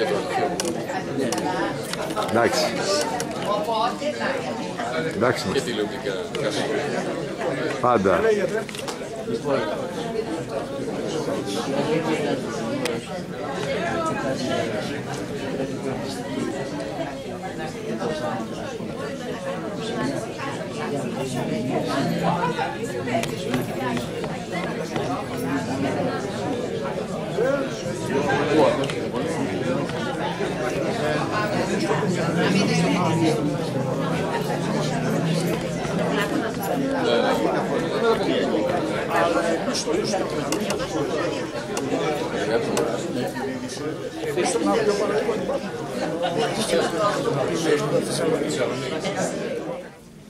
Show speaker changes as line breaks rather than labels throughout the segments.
για το αρχείο.
Εντάξει. Εντάξει.
Και τηλεοπτικά.
Πάντα.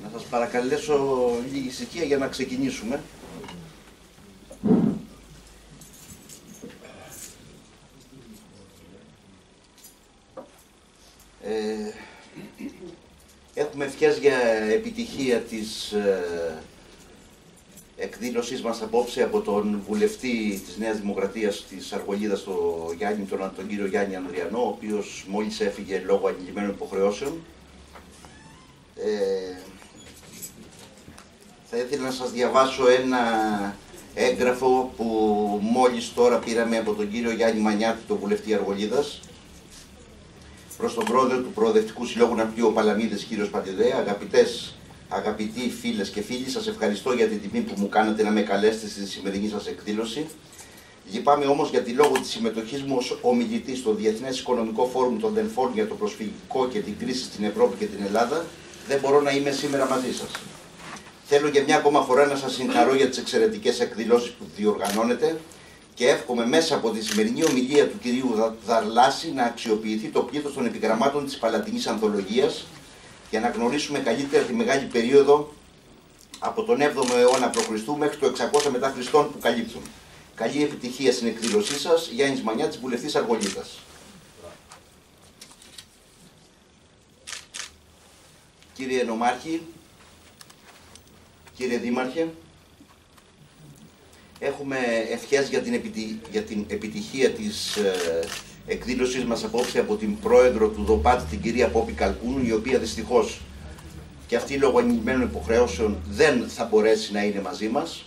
Να σας παρακαλέσω λίγη ησυχία για να ξεκινήσουμε. Έχουμε ευχές για επιτυχία της εκδήλωσής μας απόψε από τον βουλευτή της Νέας Δημοκρατίας της Αργολίδας, τον κύριο Γιάννη Ανδριανό, ο οποίος μόλις έφυγε λόγω ανηλυμένων υποχρεώσεων. Θα ήθελα να σας διαβάσω ένα έγγραφο που μόλις τώρα πήραμε από τον κύριο Γιάννη Μανιάτη, τον βουλευτή Αργολίδας, προς τον πρόεδρο του Προοδευτικού Συλλόγου Ναυτίου Παλαμίδες, κύριος Παντιδέα. Αγαπητοί φίλες και φίλοι, σας ευχαριστώ για την τιμή που μου κάνατε να με καλέσετε στη σημερινή σας εκδήλωση. Λυπάμαι όμως γιατί λόγω της συμμετοχής μου ως ομιλητής στο Διεθνές Οικονομικό Φόρουμ των Δελφών για το προσφυγικό και την κρίση στην Ευρώπη και την Ελλάδα, δεν μπορώ να είμαι σήμερα μαζί σας. Θέλω για μια ακόμα φορά να σας συγχαρώ για τις εξαιρετικές εκδηλώσεις που διοργανώνετε και εύχομαι μέσα από τη σημερινή ομιλία του κυρίου Δαρλάση να αξιοποιηθεί το πλήθος των επιγραμμάτων της Παλατινής Ανθολογίας για να γνωρίσουμε καλύτερα τη μεγάλη περίοδο από τον 7ο αιώνα π.Χ. μέχρι το 600 μετά Χριστόν που καλύπτουν. Καλή επιτυχία στην εκδήλωσή σας. Γιάννης Μανιάτης, βουλευτής Αργολίδας. Κύριε Νομάρχη, κύριε Δήμαρχε, έχουμε ευχές για την επιτυχία της εκδήλωσής μας απόψε από την πρόεδρο του ΔΟΠΑΤ, την κυρία Πόπη Καλκούνου, η οποία δυστυχώς και αυτή λόγω ανηλυμένων υποχρεώσεων δεν θα μπορέσει να είναι μαζί μας.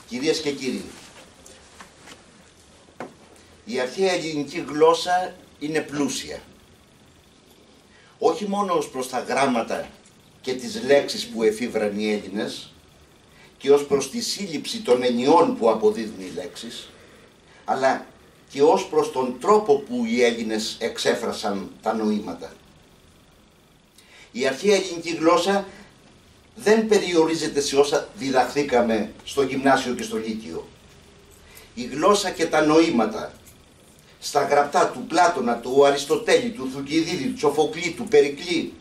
Κυρίες και κύριοι, η αρχαία ελληνική γλώσσα είναι πλούσια. Όχι μόνο ως προς τα γράμματα και τις λέξεις που εφήβραν οι Έλληνες και ως προς τη σύλληψη των ενιών που αποδίδουν οι λέξεις, αλλά και ως προς τον τρόπο που οι Έλληνες εξέφρασαν τα νοήματα. Η αρχαία ελληνική γλώσσα δεν περιορίζεται σε όσα διδαχθήκαμε στο γυμνάσιο και στο λύκειο. Η γλώσσα και τα νοήματα στα γραπτά του Πλάτωνα, του Αριστοτέλη, του Θουκυδίδη, του Σοφοκλή, του Περικλή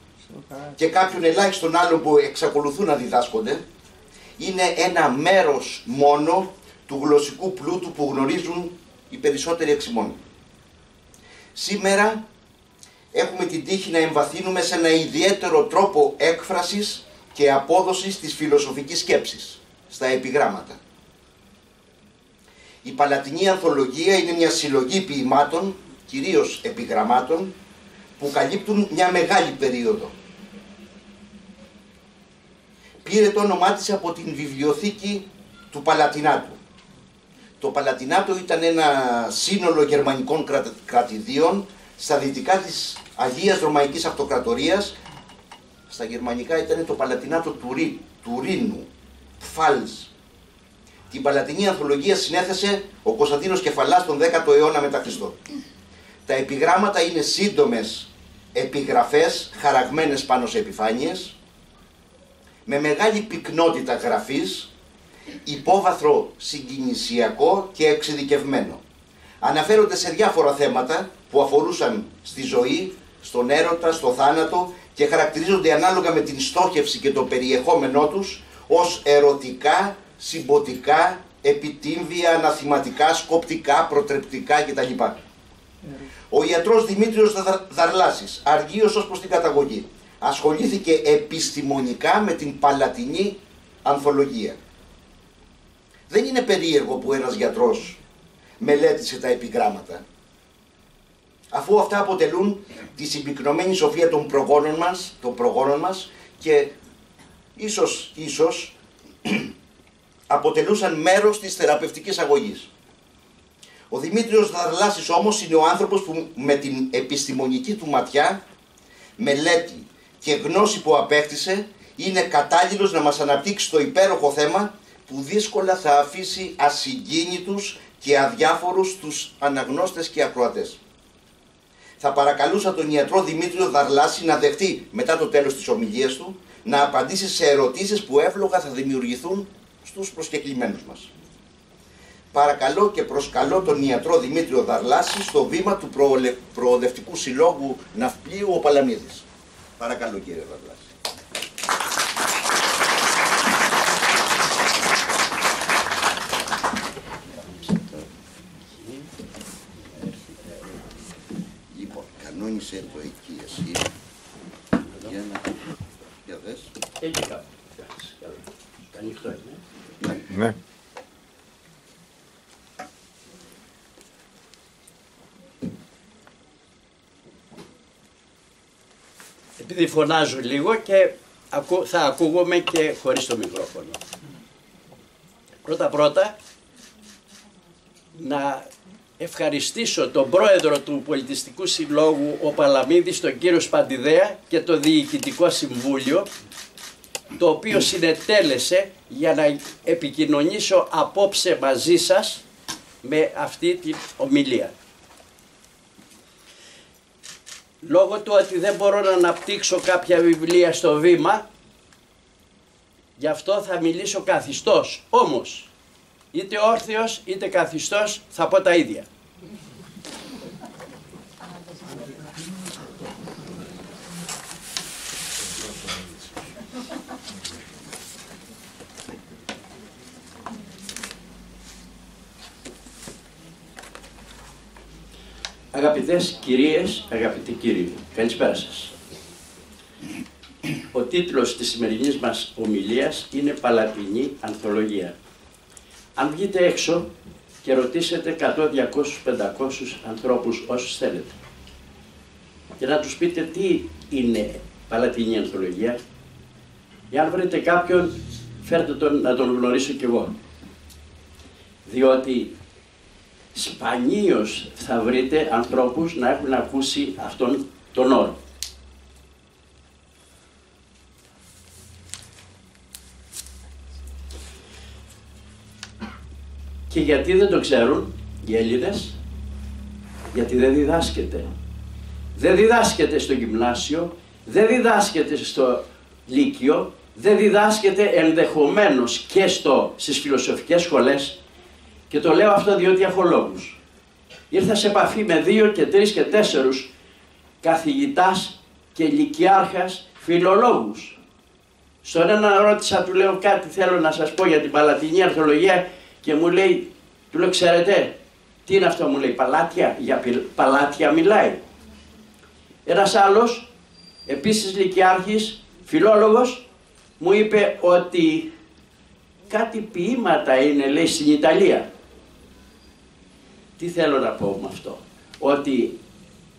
και κάποιων ελάχιστων άλλων που εξακολουθούν να διδάσκονται, είναι ένα μέρος μόνο του γλωσσικού πλούτου που γνωρίζουν οι περισσότεροι εξημών. Σήμερα έχουμε την τύχη να εμβαθύνουμε σε ένα ιδιαίτερο τρόπο έκφρασης και απόδοσης της φιλοσοφικής σκέψης, στα επιγράμματα. Η Παλατινή Ανθολογία είναι μια συλλογή ποιημάτων, κυρίως επιγραμμάτων, που καλύπτουν μια μεγάλη περίοδο. Πήρε το όνομά της από την βιβλιοθήκη του Παλατινάτου. Το Παλατινάτο ήταν ένα σύνολο γερμανικών κρατηδίων στα δυτικά της Αγίας Ρωμαϊκής Αυτοκρατορίας. Στα γερμανικά ήταν το Παλατινάτο του Ρήνου, Πφάλς. Την Παλατινή Ανθολογία συνέθεσε ο Κωνσταντίνος Κεφαλάς τον 10ο αιώνα μετά Χριστό. Τα επιγράμματα είναι σύντομες επιγραφές χαραγμένες πάνω σε επιφάνειες, με μεγάλη πυκνότητα γραφής, υπόβαθρο συγκινησιακό και εξειδικευμένο. Αναφέρονται σε διάφορα θέματα που αφορούσαν στη ζωή, στον έρωτα, στο θάνατο και χαρακτηρίζονται ανάλογα με την στόχευση και το περιεχόμενό τους ως ερωτικά, συμποτικά, επιτύμβια, αναθηματικά, σκοπτικά, προτρεπτικά κτλ. Ο ιατρός Δημήτριος Δαρλάσης, αργίος ως προς την καταγωγή, ασχολήθηκε επιστημονικά με την Παλατινή Ανθολογία. Δεν είναι περίεργο που ένας γιατρός μελέτησε τα επιγράμματα. αφού αυτά αποτελούν τη συμπυκνωμένη σοφία των προγόνων μας και ίσως αποτελούσαν μέρος της θεραπευτικής αγωγής. Ο Δημήτριος Δαρλάσης όμως είναι ο άνθρωπος που με την επιστημονική του ματιά, μελέτη και γνώση που απέκτησε είναι κατάλληλος να μας αναπτύξει το υπέροχο θέμα που δύσκολα θα αφήσει ασυγκίνητους και αδιάφορους τους αναγνώστες και ακροατές. Θα παρακαλούσα τον ιατρό Δημήτριο Δαρλάση να δεχτεί μετά το τέλος της ομιλίας του να απαντήσει σε ερωτήσεις που εύλογα θα δημιουργηθούν στους προσκεκλημένους μας. Παρακαλώ και προσκαλώ τον ιατρό Δημήτριο Δαρλάση στο βήμα του Προοδευτικού Συλλόγου Ναυπλίου ο Παλαμίδης. Παρακαλώ κύριε Δαρλάση. Λοιπόν, κανόνισε το εκεί εσύ. Για δες.
Έχει κάπου. Ανοιχτό είναι.
Ναι.
Επειδή φωνάζω λίγο και θα ακούγομαι και χωρίς το μικρόφωνο. Πρώτα να ευχαριστήσω τον πρόεδρο του Πολιτιστικού Συλλόγου ο Παλαμίδης, τον κύριο Σπαντιδέα και το Διοικητικό Συμβούλιο, το οποίο συνετέλεσε για να επικοινωνήσω απόψε μαζί σας με αυτή την ομιλία. Λόγω του ότι δεν μπορώ να αναπτύξω κάποια βιβλία στο βήμα, γι' αυτό θα μιλήσω καθιστός. Όμως, είτε όρθιος είτε καθιστός θα πω τα ίδια. Αγαπητές κυρίες, αγαπητοί κύριοι, καλησπέρα σας. Ο τίτλος της σημερινής μας ομιλίας είναι «Παλατινή Ανθολογία». Αν βγείτε έξω και ρωτήσετε 100, 200, 500 ανθρώπους όσους θέλετε και να τους πείτε τι είναι Παλατινή Ανθολογία, εάν βρείτε κάποιον, φέρτε τον να τον γνωρίσω κι εγώ. Διότι σπανίως θα βρείτε ανθρώπους να έχουν ακούσει αυτόν τον όρο. Και γιατί δεν το ξέρουν οι Έλληνες? Γιατί δεν διδάσκεται. Δεν διδάσκεται στο γυμνάσιο, δεν διδάσκεται στο λύκειο, δεν διδάσκεται ενδεχομένως και στις φιλοσοφικές σχολές. Και το λέω αυτό διότι έχω λόγους. Ήρθα σε επαφή με 2 και 3 και 4 καθηγητάς και λυκειάρχας φιλολόγους. Στον ένα ρώτησα, του λέω κάτι θέλω να σας πω για την Παλατινή Ανθολογία και μου λέει, του λέω ξέρετε τι είναι αυτό, μου λέει παλάτια, για παλάτια μιλάει. Ένας άλλος, επίσης λυκειάρχης, φιλόλογος, μου είπε ότι κάτι ποίηματα είναι, λέει, στην Ιταλία. Τι θέλω να πω με αυτό? Ότι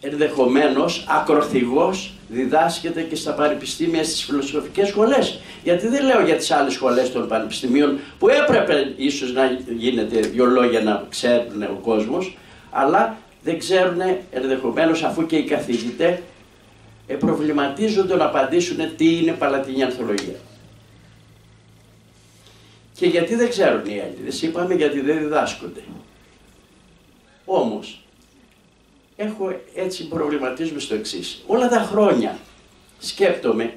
ενδεχομένως ακροθυγός διδάσκεται και στα πανεπιστήμια, στις φιλοσοφικές σχολές. Γιατί δεν λέω για τις άλλες σχολές των πανεπιστημίων που έπρεπε ίσως να γίνεται 2 λόγια να ξέρουν ο κόσμος, αλλά δεν ξέρουν ενδεχομένως, αφού και οι καθηγητές προβληματίζονται να απαντήσουν τι είναι Παλατινή Ανθολογία. Και γιατί δεν ξέρουν οι Έλληνες? Είπαμε γιατί δεν διδάσκονται. Όμως, έχω έτσι προβληματισμό στο εξής. Όλα τα χρόνια σκέπτομαι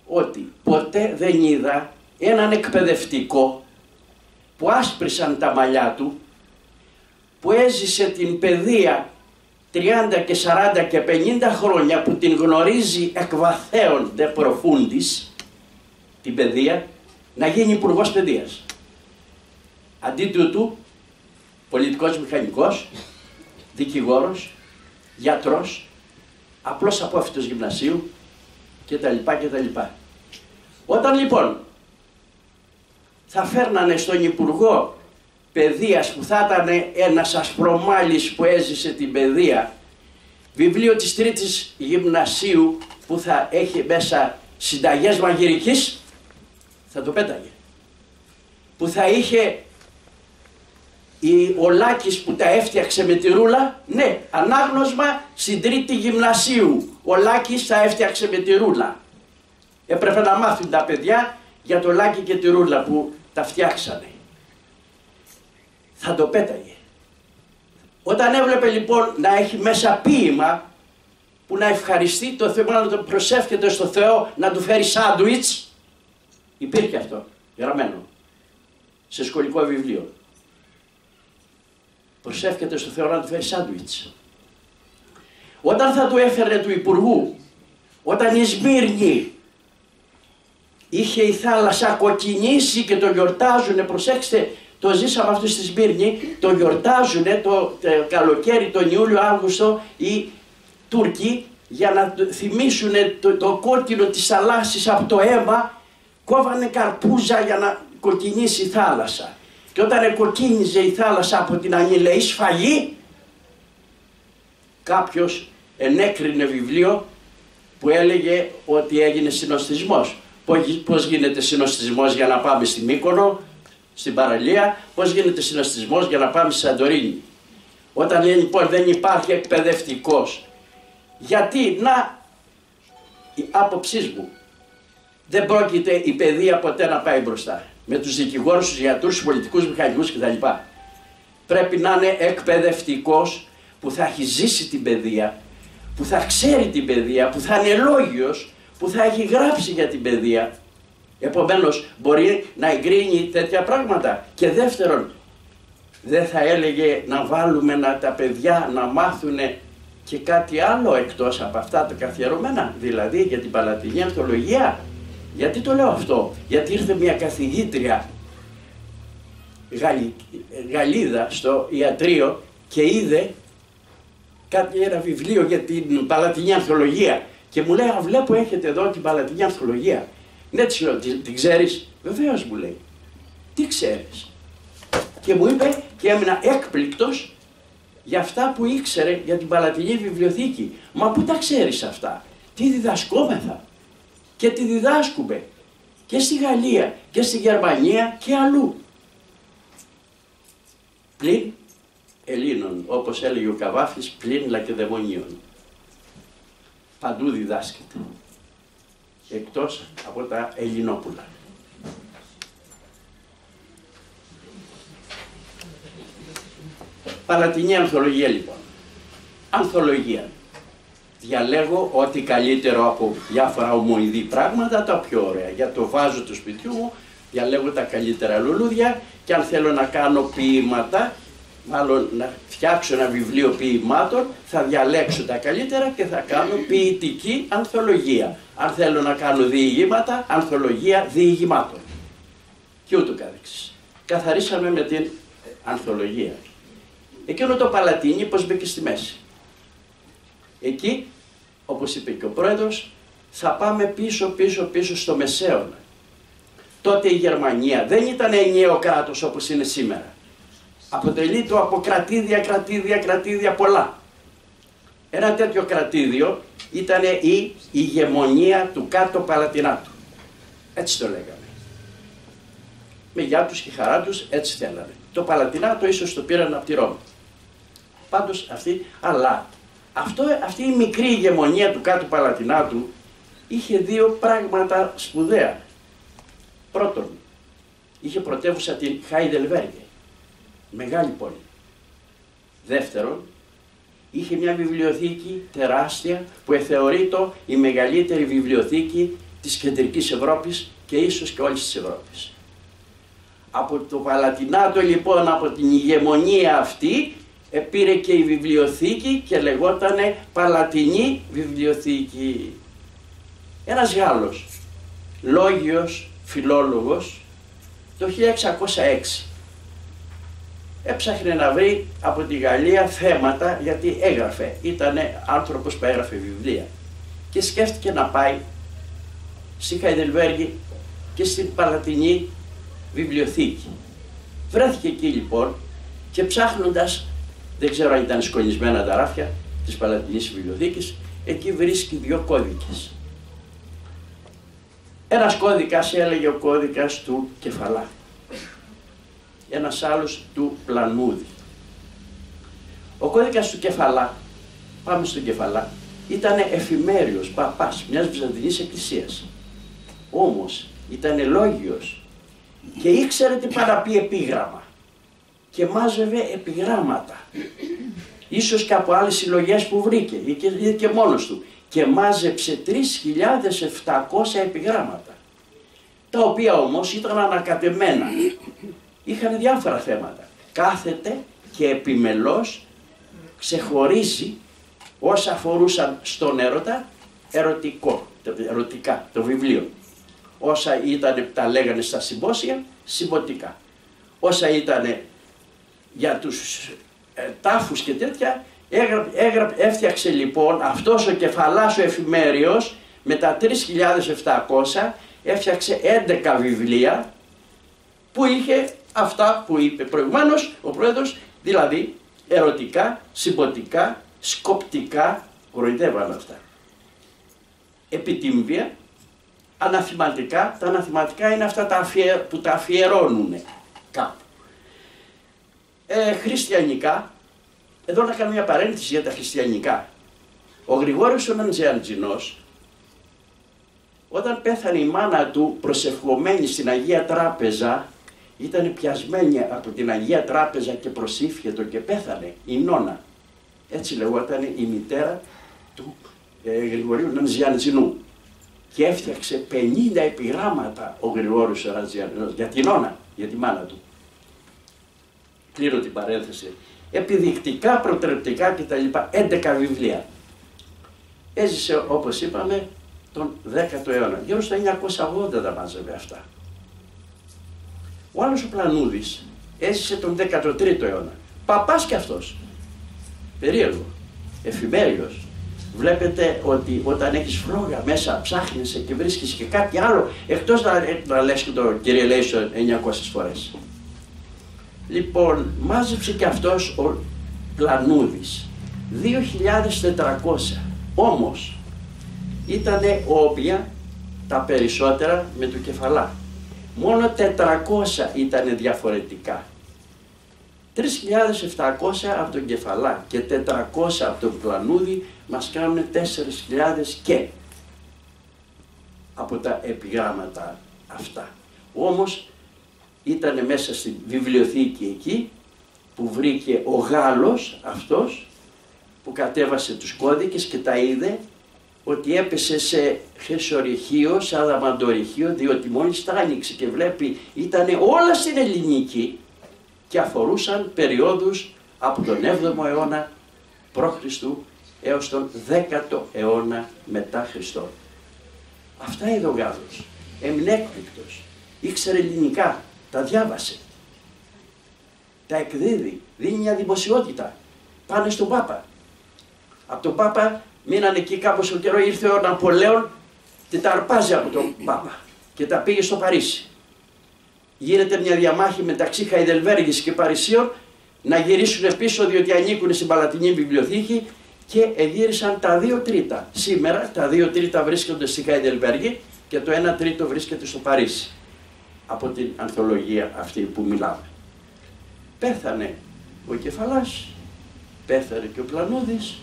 ότι ποτέ δεν είδα έναν εκπαιδευτικό που άσπρισαν τα μαλλιά του, που έζησε την παιδεία 30 και 40 και 50 χρόνια, που την γνωρίζει εκ βαθέων de profundis, την παιδεία, να γίνει υπουργός παιδείας. Αντί τούτου, πολιτικός μηχανικός, δικηγόρος, γιατρός, απλός απόφοιτος γυμνασίου κτλ. Όταν λοιπόν θα φέρνανε στον υπουργό παιδείας που θα ήταν ένας ασπρομάλης που έζησε την παιδεία, βιβλίο της τρίτης γυμνασίου που θα έχει μέσα συνταγές μαγειρικής, θα το πέταγε. Που θα είχε ο Λάκης που τα έφτιαξε με τη ρούλα, ναι, ανάγνωσμα στην τρίτη γυμνασίου. Ο Λάκης τα έφτιαξε με τη ρούλα. Έπρεπε να μάθουν τα παιδιά για το Λάκη και τη ρούλα που τα φτιάξανε. Θα το πέταγε. Όταν έβλεπε λοιπόν να έχει μέσα ποίημα που να ευχαριστεί το Θεό, να το προσεύχεται στο Θεό να του φέρει σάντουιτς, υπήρχε αυτό γραμμένο σε σχολικό βιβλίο. Προσεύχεται στο Θεό να του φέρει σάντουιτς. Όταν θα του έφερε του Υπουργού, όταν η Σμύρνη είχε η θάλασσα κοκκινήσει και το γιορτάζουνε, προσέξτε, το ζήσαμε αυτό στη Σμύρνη, το γιορτάζουνε το καλοκαίρι, τον Ιούλιο-Αύγουστο οι Τούρκοι, για να θυμίσουνε το κόκκινο της θαλάσσης από το αίμα, κόβανε καρπούζα για να κοκκινήσει η θάλασσα. Και όταν κοκκίνιζε η θάλασσα από την ανηλεή σφαγή, κάποιος ενέκρινε βιβλίο που έλεγε ότι έγινε συνοστισμός. Πώς γίνεται συνοστισμός για να πάμε στη Μύκονο, στην παραλία, πώς γίνεται συνοστισμός για να πάμε στη Σαντορίνη. Όταν λοιπόν δεν υπάρχει εκπαιδευτικός, γιατί να, η άποψή μου, δεν πρόκειται η παιδεία ποτέ να πάει μπροστά. Με τους δικηγόρους, τους γιατρούς, τους πολιτικούς, μηχανικούς κτλ. Πρέπει να είναι εκπαιδευτικός που θα έχει ζήσει την παιδεία, που θα ξέρει την παιδεία, που θα είναι λόγιος, που θα έχει γράψει για την παιδεία. Επομένως μπορεί να εγκρίνει τέτοια πράγματα. Και δεύτερον, δεν θα έλεγε να βάλουμε τα παιδιά να μάθουν και κάτι άλλο εκτός από αυτά τα καθιερωμένα, δηλαδή για την Παλατινή Ανθολογία. Γιατί το λέω αυτό? Γιατί ήρθε μια καθηγήτρια Γαλλίδα στο ιατρείο και είδε ένα βιβλίο για την Παλατινή Ανθολογία και μου λέει, βλέπω έχετε εδώ την Παλατινή Ανθολογία. Ναι, της λέω, την ξέρεις? Βεβαίως, μου λέει. Τι ξέρεις? Και μου είπε και έμεινα έκπληκτος για αυτά που ήξερε για την Παλατινή Βιβλιοθήκη. Μα πού τα ξέρεις αυτά? Τι διδασκόμεθα? Και τη διδάσκουμε και στη Γαλλία και στη Γερμανία και αλλού. Πλην Ελλήνων, όπως έλεγε ο Καβάφης, πλην Λακεδαιμονίων. Παντού διδάσκεται, εκτός από τα Ελληνόπουλα. Παλατινή Ανθολογία λοιπόν. Ανθολογία. Διαλέγω ό,τι καλύτερο από διάφορα ομοειδή πράγματα, τα πιο ωραία. Για το βάζο του σπιτιού μου διαλέγω τα καλύτερα λουλούδια και αν θέλω να κάνω ποίηματα, μάλλον να φτιάξω ένα βιβλίο ποιημάτων, θα διαλέξω τα καλύτερα και θα κάνω ποιητική ανθολογία. Αν θέλω να κάνω διηγήματα, ανθολογία διηγημάτων. Και ούτω καθεξής. Καθαρίσαμε με την ανθολογία. Εκείνο το Παλατίνι πώς μπήκε στη μέση. Εκεί, όπως είπε και ο πρόεδρος, θα πάμε πίσω στο Μεσαίωνα. Τότε η Γερμανία δεν ήταν ενιαίο κράτος όπως είναι σήμερα. Αποτελείται από κρατήδια πολλά. Ένα τέτοιο κρατήδιο ήταν η ηγεμονία του κάτω Παλατινάτου. Έτσι το λέγαμε. Με γιά τους και χαρά τους έτσι θέλανε. Το Παλατινάτο ίσως το πήραν από τη Ρώμη. Πάντως αυτή η μικρή ηγεμονία του κάτω Παλατινάτου είχε δύο πράγματα σπουδαία. Πρώτον, είχε πρωτεύουσα την Χάιντελβέργη, μεγάλη πόλη. Δεύτερον, είχε μια βιβλιοθήκη τεράστια που θεωρείται η μεγαλύτερη βιβλιοθήκη της κεντρικής Ευρώπης και ίσως και όλης της Ευρώπης. Από το Παλατινάτο λοιπόν, από την ηγεμονία αυτή, πήρε και η βιβλιοθήκη και λεγότανε Παλατινή Βιβλιοθήκη. Ένας Γάλλος, λόγιος, φιλόλογος, το 1606 έψαχνε να βρει από τη Γαλλία θέματα γιατί έγραφε, ήταν άνθρωπος που έγραφε βιβλία και σκέφτηκε να πάει στη Χαϊντελβέργη και στην Παλατινή Βιβλιοθήκη Βρέθηκε εκεί λοιπόν και ψάχνοντας, δεν ξέρω αν ήταν σκονισμένα τα ράφια της Παλατινής Βιβλιοθήκης, εκεί βρίσκει 2 κώδικες. Ένας κώδικας έλεγε ο κώδικας του Κεφαλά, ένας άλλος του Πλανούδη. Ο κώδικας του Κεφαλά, πάμε στον Κεφαλά, ήταν εφημέριος παπάς μιας Βυζαντινής εκκλησίας. Όμως ήταν λόγιος και ήξερε τι παραπεί επίγραμμα και μάζευε επιγράμματα. Ίσως και από άλλες συλλογές που βρήκε ή και μόνος του, και μάζεψε 3.700 επιγράμματα, τα οποία όμως ήταν ανακατεμένα. Είχαν διάφορα θέματα. Κάθεται και επιμελώς ξεχωρίζει όσα αφορούσαν στον έρωτα, ερωτικά, το βιβλίο. Όσα ήταν, τα λέγανε στα συμπόσια, συμποτικά. Όσα ήταν για τους τάφους και τέτοια, έφτιαξε λοιπόν αυτός ο Κεφαλάς ο εφημέριος με τα 3.700, έφτιαξε 11 βιβλία που είχε αυτά που είπε προηγουμένως ο πρόεδρος, δηλαδή ερωτικά, συμποτικά, σκοπτικά, κοροϊδεύαν αυτά. Επιτύμβια, αναθηματικά, τα αναθηματικά είναι αυτά που τα αφιερώνουν κάπου. Χριστιανικά, εδώ να κάνω μια παρένθεση για τα χριστιανικά. Ο Γρηγόριος ο Ναντζιαντζινός, όταν πέθανε η μάνα του προσευχομένη στην Αγία Τράπεζα, ήταν πιασμένη από την Αγία Τράπεζα και προσήφιετο και πέθανε, η νόνα. Έτσι λεγόταν η μητέρα του Γρηγορίου Ναντζιαντζινού. Και έφτιαξε 50 επιγράμματα ο Γρηγόριος ο Ναντζιαντζινός για την νόνα, για τη μάνα του. Κλείνω την παρένθεση. Επιδεικτικά, προτρεπτικά κτλ. 11 βιβλία. Έζησε, όπως είπαμε, τον 10ο αιώνα. Γύρω στα 980 τα μάζευε αυτά. Ο άλλος ο Πλανούδης έζησε τον 13ο αιώνα. Παπάς κι αυτός. Περίεργο. Εφημέριος. Βλέπετε ότι όταν έχεις φλόγα μέσα ψάχνεσαι και βρίσκεις και κάτι άλλο, εκτός να λες και το Kyrie eleison 900 φορές. Λοιπόν, μάζεψε και αυτός ο Πλανούδης 2.400. Όμως ήτανε όποια τα περισσότερα με το Κεφαλά. Μόνο 400 ήτανε διαφορετικά. 3.700 από τον Κεφαλά και 400 από τον Πλανούδη μας κάνουν 4.000 και από τα επιγράμματα αυτά. Όμως ήταν μέσα στη βιβλιοθήκη εκεί που βρήκε ο Γάλλος αυτός που κατέβασε τους κώδικες και τα είδε ότι έπεσε σε χρυσορυχείο, σε αδαμαντορυχείο, διότι μόλις τα άνοιξε και βλέπει ήταν όλα στην ελληνική και αφορούσαν περιόδους από τον 7ο αιώνα π.Χ. έως τον 10ο αιώνα μετά Χριστό. Αυτά είδε ο Γάλλος. Έμεινε έκπληκτος. Ήξερε ελληνικά. Τα διάβασε. Τα εκδίδει. Δίνει μια δημοσιότητα. Πάνε στον Πάπα. Από τον Πάπα μείναν εκεί κάπως ο καιρό. Ήρθε ο Ναπολέον και τα αρπάζει από τον Πάπα και τα πήγε στο Παρίσι. Γίνεται μια διαμάχη μεταξύ Χαϊδελβέργης και Παρισίων να γυρίσουν πίσω διότι ανήκουν στην Παλατινή Βιβλιοθήκη και εγύρισαν τα 2/3. Σήμερα τα 2/3 βρίσκονται στη Χαϊδελβέργη και το 1/3 βρίσκεται στο Παρίσι. Από την ανθολογία αυτή που μιλάμε. Πέθανε ο Κεφαλάς, πέθανε και ο Πλανούδης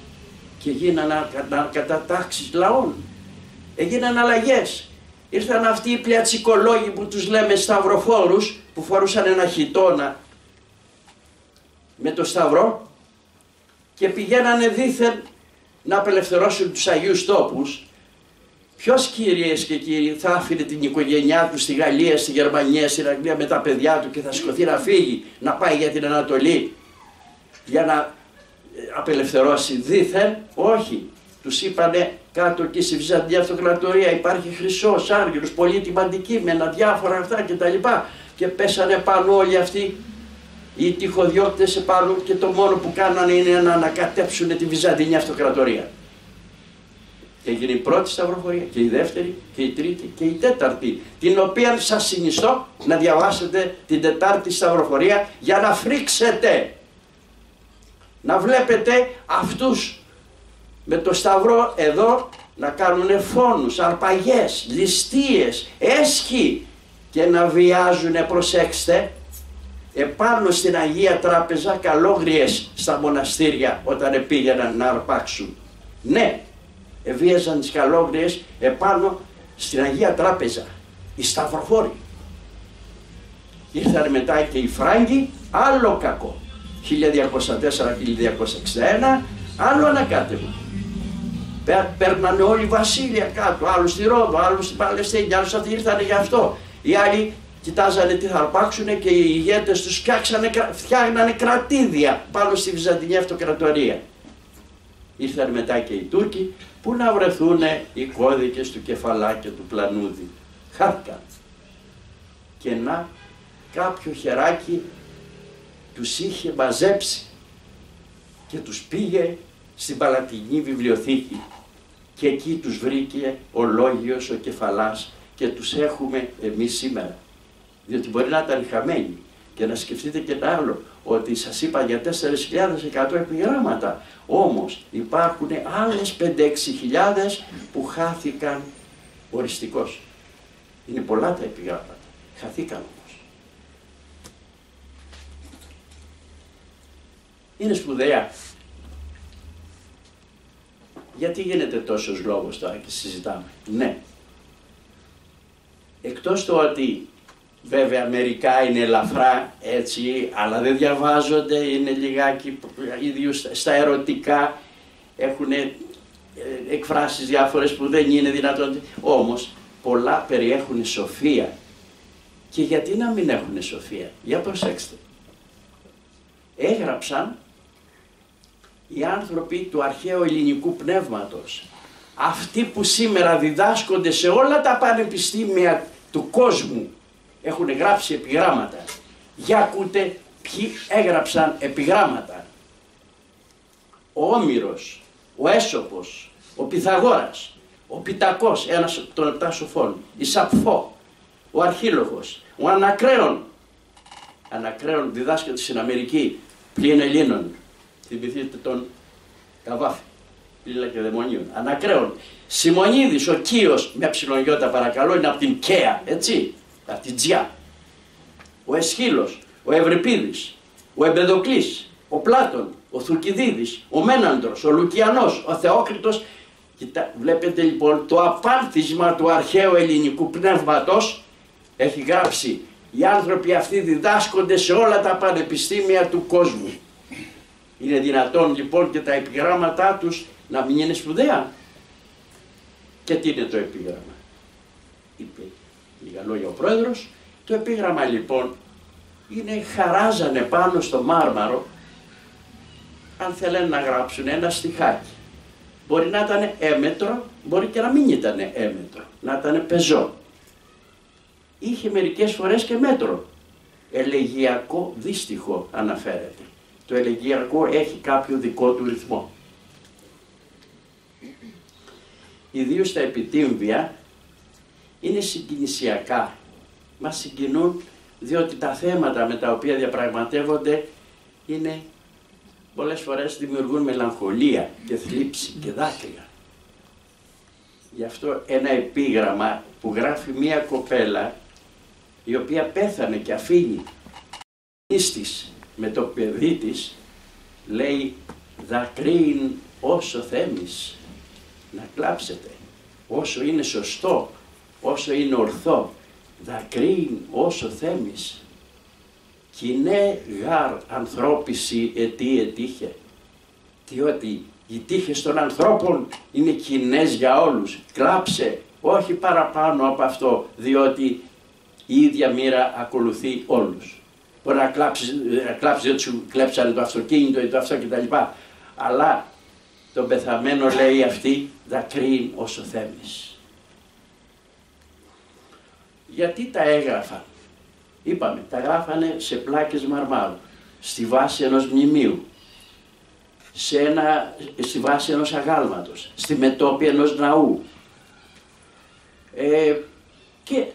και γίνανε κατατάξεις λαών. Έγιναν αλλαγές. Ήρθαν αυτοί οι πλιατσικολόγοι που τους λέμε σταυροφόρους που φορούσαν ένα χιτώνα με το σταυρό και πηγαίνανε δήθεν να απελευθερώσουν τους Αγίους Τόπους. Ποιος, κυρίες και κύριοι, θα άφηνε την οικογένειά του στη Γαλλία, στη Γερμανία, στην Αγγλία με τα παιδιά του και θα σηκωθεί να φύγει, να πάει για την Ανατολή για να απελευθερώσει δήθεν? Όχι. Τους είπανε κάτω εκεί στη Βυζαντινή Αυτοκρατορία υπάρχει χρυσός, άργυρος, πολύτιμα αντικείμενα, διάφορα αυτά κτλ. Και πέσανε πάνω όλοι αυτοί οι τυχοδιώκτες επάνω και το μόνο που κάνανε είναι να ανακατέψουν τη Βυζαντινή Αυτοκρατορία. Και έγινε η πρώτη σταυροφορία και η δεύτερη και η τρίτη και η τέταρτη, την οποία σας συνιστώ να διαβάσετε την τετάρτη σταυροφορία για να φρίξετε. Να βλέπετε αυτούς με το σταυρό εδώ να κάνουν φόνους, αρπαγές, ληστείες, έσχοι και να βιάζουν, προσέξτε, επάνω στην Αγία Τράπεζα καλόγριες στα μοναστήρια όταν πήγαιναν να αρπάξουν. Ναι, βίαζαν τις καλόγριες επάνω στην Αγία Τράπεζα, οι σταυροφόροι. Ήρθαν μετά και οι Φράγκοι, άλλο κακό. 1204-1261, άλλο ανακάτεμα. Παίρνανε όλοι βασίλεια κάτω, άλλους στη Ρόδο, άλλους στην Παλαιστίνη, άλλους αυτοί ήρθανε γι' αυτό. Οι άλλοι κοιτάζανε τι θα αρπάξουνε και οι ηγέτες τους φτιάχνανε κρατήδια πάνω στη Βυζαντινή Αυτοκρατορία. Ήρθαν μετά και οι Τούρκοι που να βρεθούν οι κώδικες του Κεφαλά και του Πλανούδη. Χάθηκαν. Και να κάποιο χεράκι τους είχε μαζέψει και τους πήγε στην Παλατινή Βιβλιοθήκη και εκεί τους βρήκε ο Λόγιος, ο Κεφαλάς και τους έχουμε εμείς σήμερα. Διότι μπορεί να ήταν χαμένοι. Και να σκεφτείτε και ένα άλλο, ότι σας είπα για 4.100 επιγράμματα, όμως υπάρχουν άλλες 5-6 που χάθηκαν οριστικώς. Είναι πολλά τα επιγράμματα, χαθήκαν όμως. Είναι σπουδαία. Γιατί γίνεται τόσος λόγος τώρα και συζητάμε? Ναι. Εκτός το ότι βέβαια μερικά είναι ελαφρά έτσι, αλλά δεν διαβάζονται, είναι λιγάκι ίδιους στα ερωτικά, έχουν εκφράσεις διάφορες που δεν είναι δυνατόν. Όμως πολλά περιέχουν σοφία. Και γιατί να μην έχουν σοφία? Για προσέξτε. Έγραψαν οι άνθρωποι του αρχαίου ελληνικού πνεύματος, αυτοί που σήμερα διδάσκονται σε όλα τα πανεπιστήμια του κόσμου, έχουν γράψει επιγράμματα. Για ακούτε ποιοι έγραψαν επιγράμματα. Ο Όμηρος, ο Έσωπος, ο Πυθαγόρας, ο Πιτακός, ένας των 7 σοφών, η Σαπφό, ο Αρχίλογος, ο Ανακρέων. Ανακρέων διδάσκεται στην Αμερική, πλην Ελλήνων. Θυμηθείτε τον Καβάφη, Πύλα και Δαιμονίων. Ανακρέων. Σιμονίδης, ο Κίος, με ψιλονιώτα παρακαλώ, είναι από την Καία, έτσι, από την Τζιά. Ο Εσχύλος, ο Ευρυπίδης, ο Εμπεδοκλής, ο Πλάτων, ο Θουκυδίδης, ο Μέναντρος, ο Λουκιανός, ο Θεόκριτος. Βλέπετε λοιπόν το απάρτισμα του αρχαίου ελληνικού πνεύματος έχει γράψει. Οι άνθρωποι αυτοί διδάσκονται σε όλα τα πανεπιστήμια του κόσμου. Είναι δυνατόν λοιπόν και τα επιγράμματά τους να μην είναι σπουδαία? Και τι είναι το επίγραμμα? Είπε λίγα λόγια ο πρόεδρος. Το επίγραμμα λοιπόν είναι, χαράζανε πάνω στο μάρμαρο, αν θέλανε να γράψουν ένα στιχάκι. Μπορεί να ήταν έμετρο, μπορεί και να μην ήταν έμετρο, να ήταν πεζό. Είχε μερικές φορές και μέτρο. Ελεγειακό δύστιχο αναφέρεται. Το ελεγειακό έχει κάποιο δικό του ρυθμό. Ιδίως τα επιτύμβια είναι συγκινησιακά. Μας συγκινούν διότι τα θέματα με τα οποία διαπραγματεύονται είναι πολλές φορές δημιουργούν μελαγχολία και θλίψη και δάκρυα. Γι' αυτό ένα επίγραμμα που γράφει μία κοπέλα η οποία πέθανε και αφήνει της με το παιδί της, λέει «Δακρύειν όσο θέμεις», να κλάψετε, όσο είναι σωστό, όσο είναι ορθό, «Δακρύειν όσο θέμεις». «Κοινέ γάρ ανθρώπισι ετή ετύχε», διότι οι τύχες των ανθρώπων είναι κοινές για όλους. Κλάψε, όχι παραπάνω από αυτό, διότι η ίδια μοίρα ακολουθεί όλους. Μπορεί να κλάψει διότι σου κλέψανε το αυτοκίνητο ή το αυτό κτλ. Αλλά τον πεθαμένο, λέει αυτή, «Δακρύειν όσο θέμεις». Γιατί τα έγραφαν? Είπαμε, τα γράφανε σε πλάκες μαρμάρου, στη βάση ενός μνημείου. στη βάση ενός αγάλματος, στη μετώπη ενός ναού και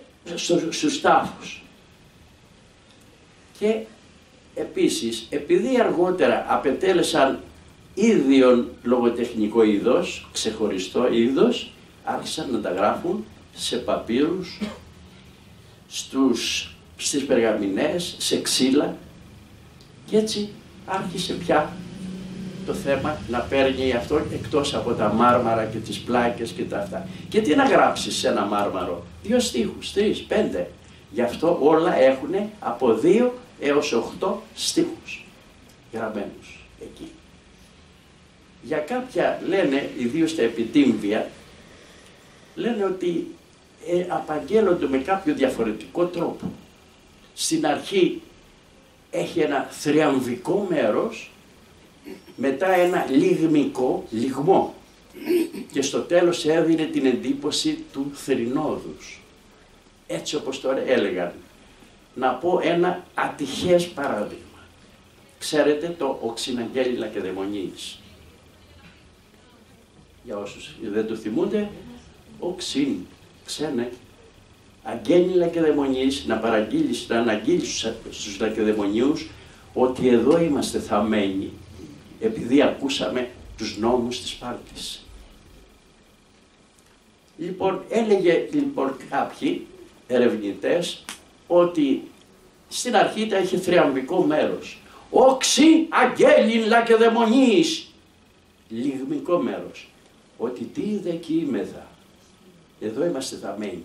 στους τάφους. Και επίσης, επειδή αργότερα απετέλεσαν ίδιον λογοτεχνικό είδος, ξεχωριστό είδος, άρχισαν να τα γράφουν σε παπύρους, στις περγαμηνές, σε ξύλα, και έτσι άρχισε πια το θέμα να παίρνει αυτό εκτός από τα μάρμαρα και τις πλάκες και τα αυτά. Και τι να γράψεις σε ένα μάρμαρο, 2 στίχους, 3, 5. Γι' αυτό όλα έχουν από 2 έως 8 στίχους γραμμένους εκεί. Για κάποια λένε, ιδίως τα επιτύμβια, λένε ότι απαγγέλλονται με κάποιο διαφορετικό τρόπο. Στην αρχή έχει ένα θριαμβικό μέρος, μετά ένα λιγμό και στο τέλος έδινε την εντύπωση του θρηνόδους. Έτσι όπως τώρα έλεγαν. Να πω ένα ατυχές παράδειγμα. Ξέρετε το Οξυναγγέλη Λακεδαιμονής. Για όσους δεν το θυμούνται, οξύν, ξένε, αγγέλη Λακεδαιμονής, να αναγγείλει στους Λακεδαιμονίους ότι εδώ είμαστε θαμμένοι, επειδή ακούσαμε τους νόμους της Σπάρτης. Λοιπόν, έλεγε κάποιοι ερευνητές ότι στην αρχή τα είχε θριαμβικό μέρος. Όξι αγγέλην Λακεδαιμονής, λιγμικό μέρος. Ότι τι είδε εκεί είμεθα, εδώ είμαστε θαμμένοι,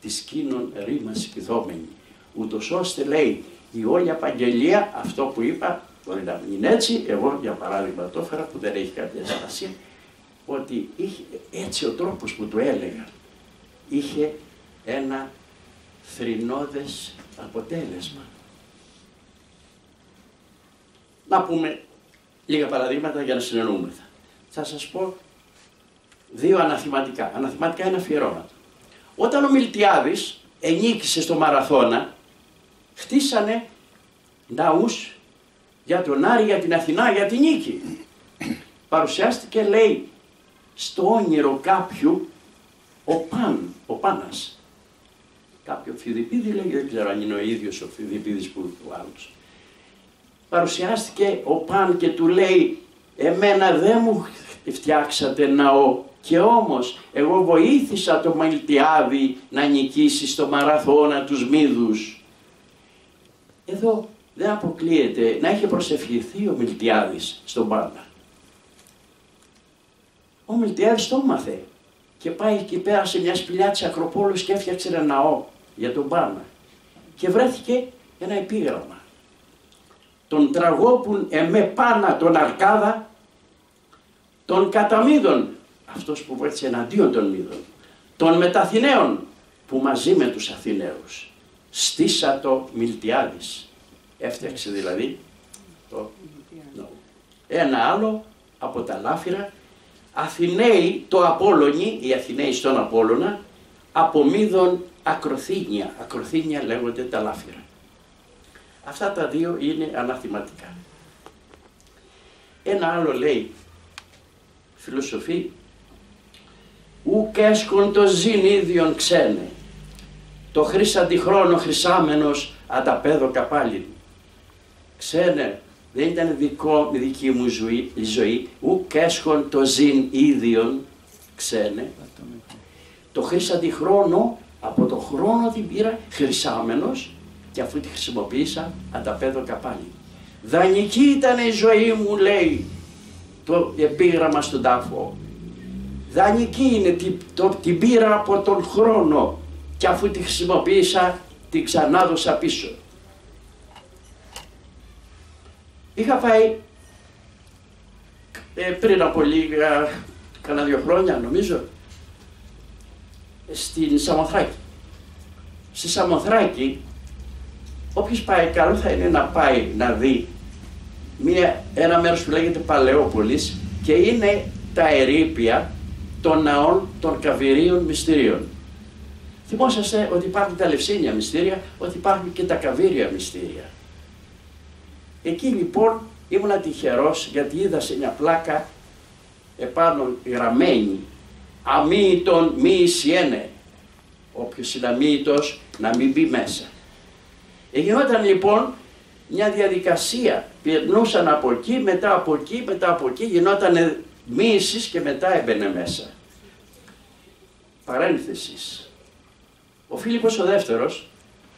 τη σκήνων ρήμας κυθόμενοι. Ούτως ώστε, λέει, η όλη απαγγελία, αυτό που είπα, μπορεί να είναι έτσι, εγώ για παράδειγμα το έφερα που δεν έχει κάποια σημασία, ότι είχε, έτσι ο τρόπος που το έλεγα, είχε ένα θρηνώδες αποτέλεσμα. Να πούμε λίγα παραδείγματα για να συνεννοούμεθα. Θα σας πω 2 αναθηματικά. Αναθηματικά είναι αφιερώματα. Όταν ο Μιλτιάδης ενίκησε στο Μαραθώνα, χτίσανε ναούς για τον Άρη, για την Αθηνά, για την νίκη. Παρουσιάστηκε, λέει, στο όνειρο κάποιου ο Πάνας. Κάποιο Φιδιππίδη, λέει, δεν ξέρω αν είναι ο ίδιος ο Φιδιππίδης που ο άλλος. Παρουσιάστηκε ο Παν και του λέει, εμένα δεν μου φτιάξατε ναό, και όμως εγώ βοήθησα το Μιλτιάδη να νικήσει στο Μαραθώνα τους Μύδους. Εδώ δεν αποκλείεται να είχε προσευχηθεί ο Μιλτιάδης στον Πάνα. Ο Μιλτιάδης το έμαθε και πάει και πέρασε μια σπηλιά της Ακροπόλους και έφτιαξε ένα ναό για τον Πάνα. Και βρέθηκε ένα επίγραμμα. Τον τραγόπουν εμέ Πάνα τον Αρκάδα, των Καταμίδων, αυτός που βοήθησε εναντίον των Μύδων, των Μεταθηναίων, που μαζί με τους Αθηναίους στήσα το Μιλτιάδης. Έφτιαξε δηλαδή το ναό. Ένα άλλο από τα Λάφυρα, Αθηναίοι το Απόλλωνη, οι Αθηναίοι στον Απόλλωνα, από Μύδων Ακροθήνια. Ακροθήνια λέγονται τα Λάφυρα. Αυτά τα 2 είναι αναθηματικά. Ένα άλλο λέει, φιλοσοφή, ουκ έσκον το ζήν ίδιον ξένε, το χρήσαντι χρόνο χρυσάμενος ανταπέδω καπάλιν. Ξένε, δεν ήταν δική μου ζωή, ουκ έσκον το ζήν ίδιον ξένε, το χρήσαντι χρόνο, από το χρόνο την πήρα χρυσάμενος και αφού τη χρησιμοποίησα ανταπέδω καπάλιν. Δανεική ήταν η ζωή μου, λέει το επίγραμμα στον τάφο. Δανεική είναι, την πήρα από τον χρόνο και αφού τη χρησιμοποίησα την ξανάδωσα πίσω. Είχα πάει πριν από λίγα, κάνα 2 χρόνια νομίζω, στην Σαμοθράκη. Στη Σαμοθράκη, όποιος πάει, καλό θα είναι να πάει να δει ένα μέρος που λέγεται Παλαιόπολης και είναι τα ερείπια των ναών των Καβυρίων μυστηρίων. Θυμόσαστε ότι υπάρχουν τα Λευσίνια μυστήρια, ότι υπάρχουν και τα Καβύρια μυστήρια. Εκεί λοιπόν ήμουνα τυχερός γιατί είδα σε μια πλάκα επάνω γραμμένη «Αμύητον μη εισιένε». Όποιος είναι αμύητος να μην μπει μέσα. Γινόταν λοιπόν μια διαδικασία. Περνούσαν από εκεί, μετά από εκεί, μετά από εκεί, γινόταν μοίησης και μετά έμπαινε μέσα. Παρένθεσης. Ο Φίλιππος ο Δεύτερος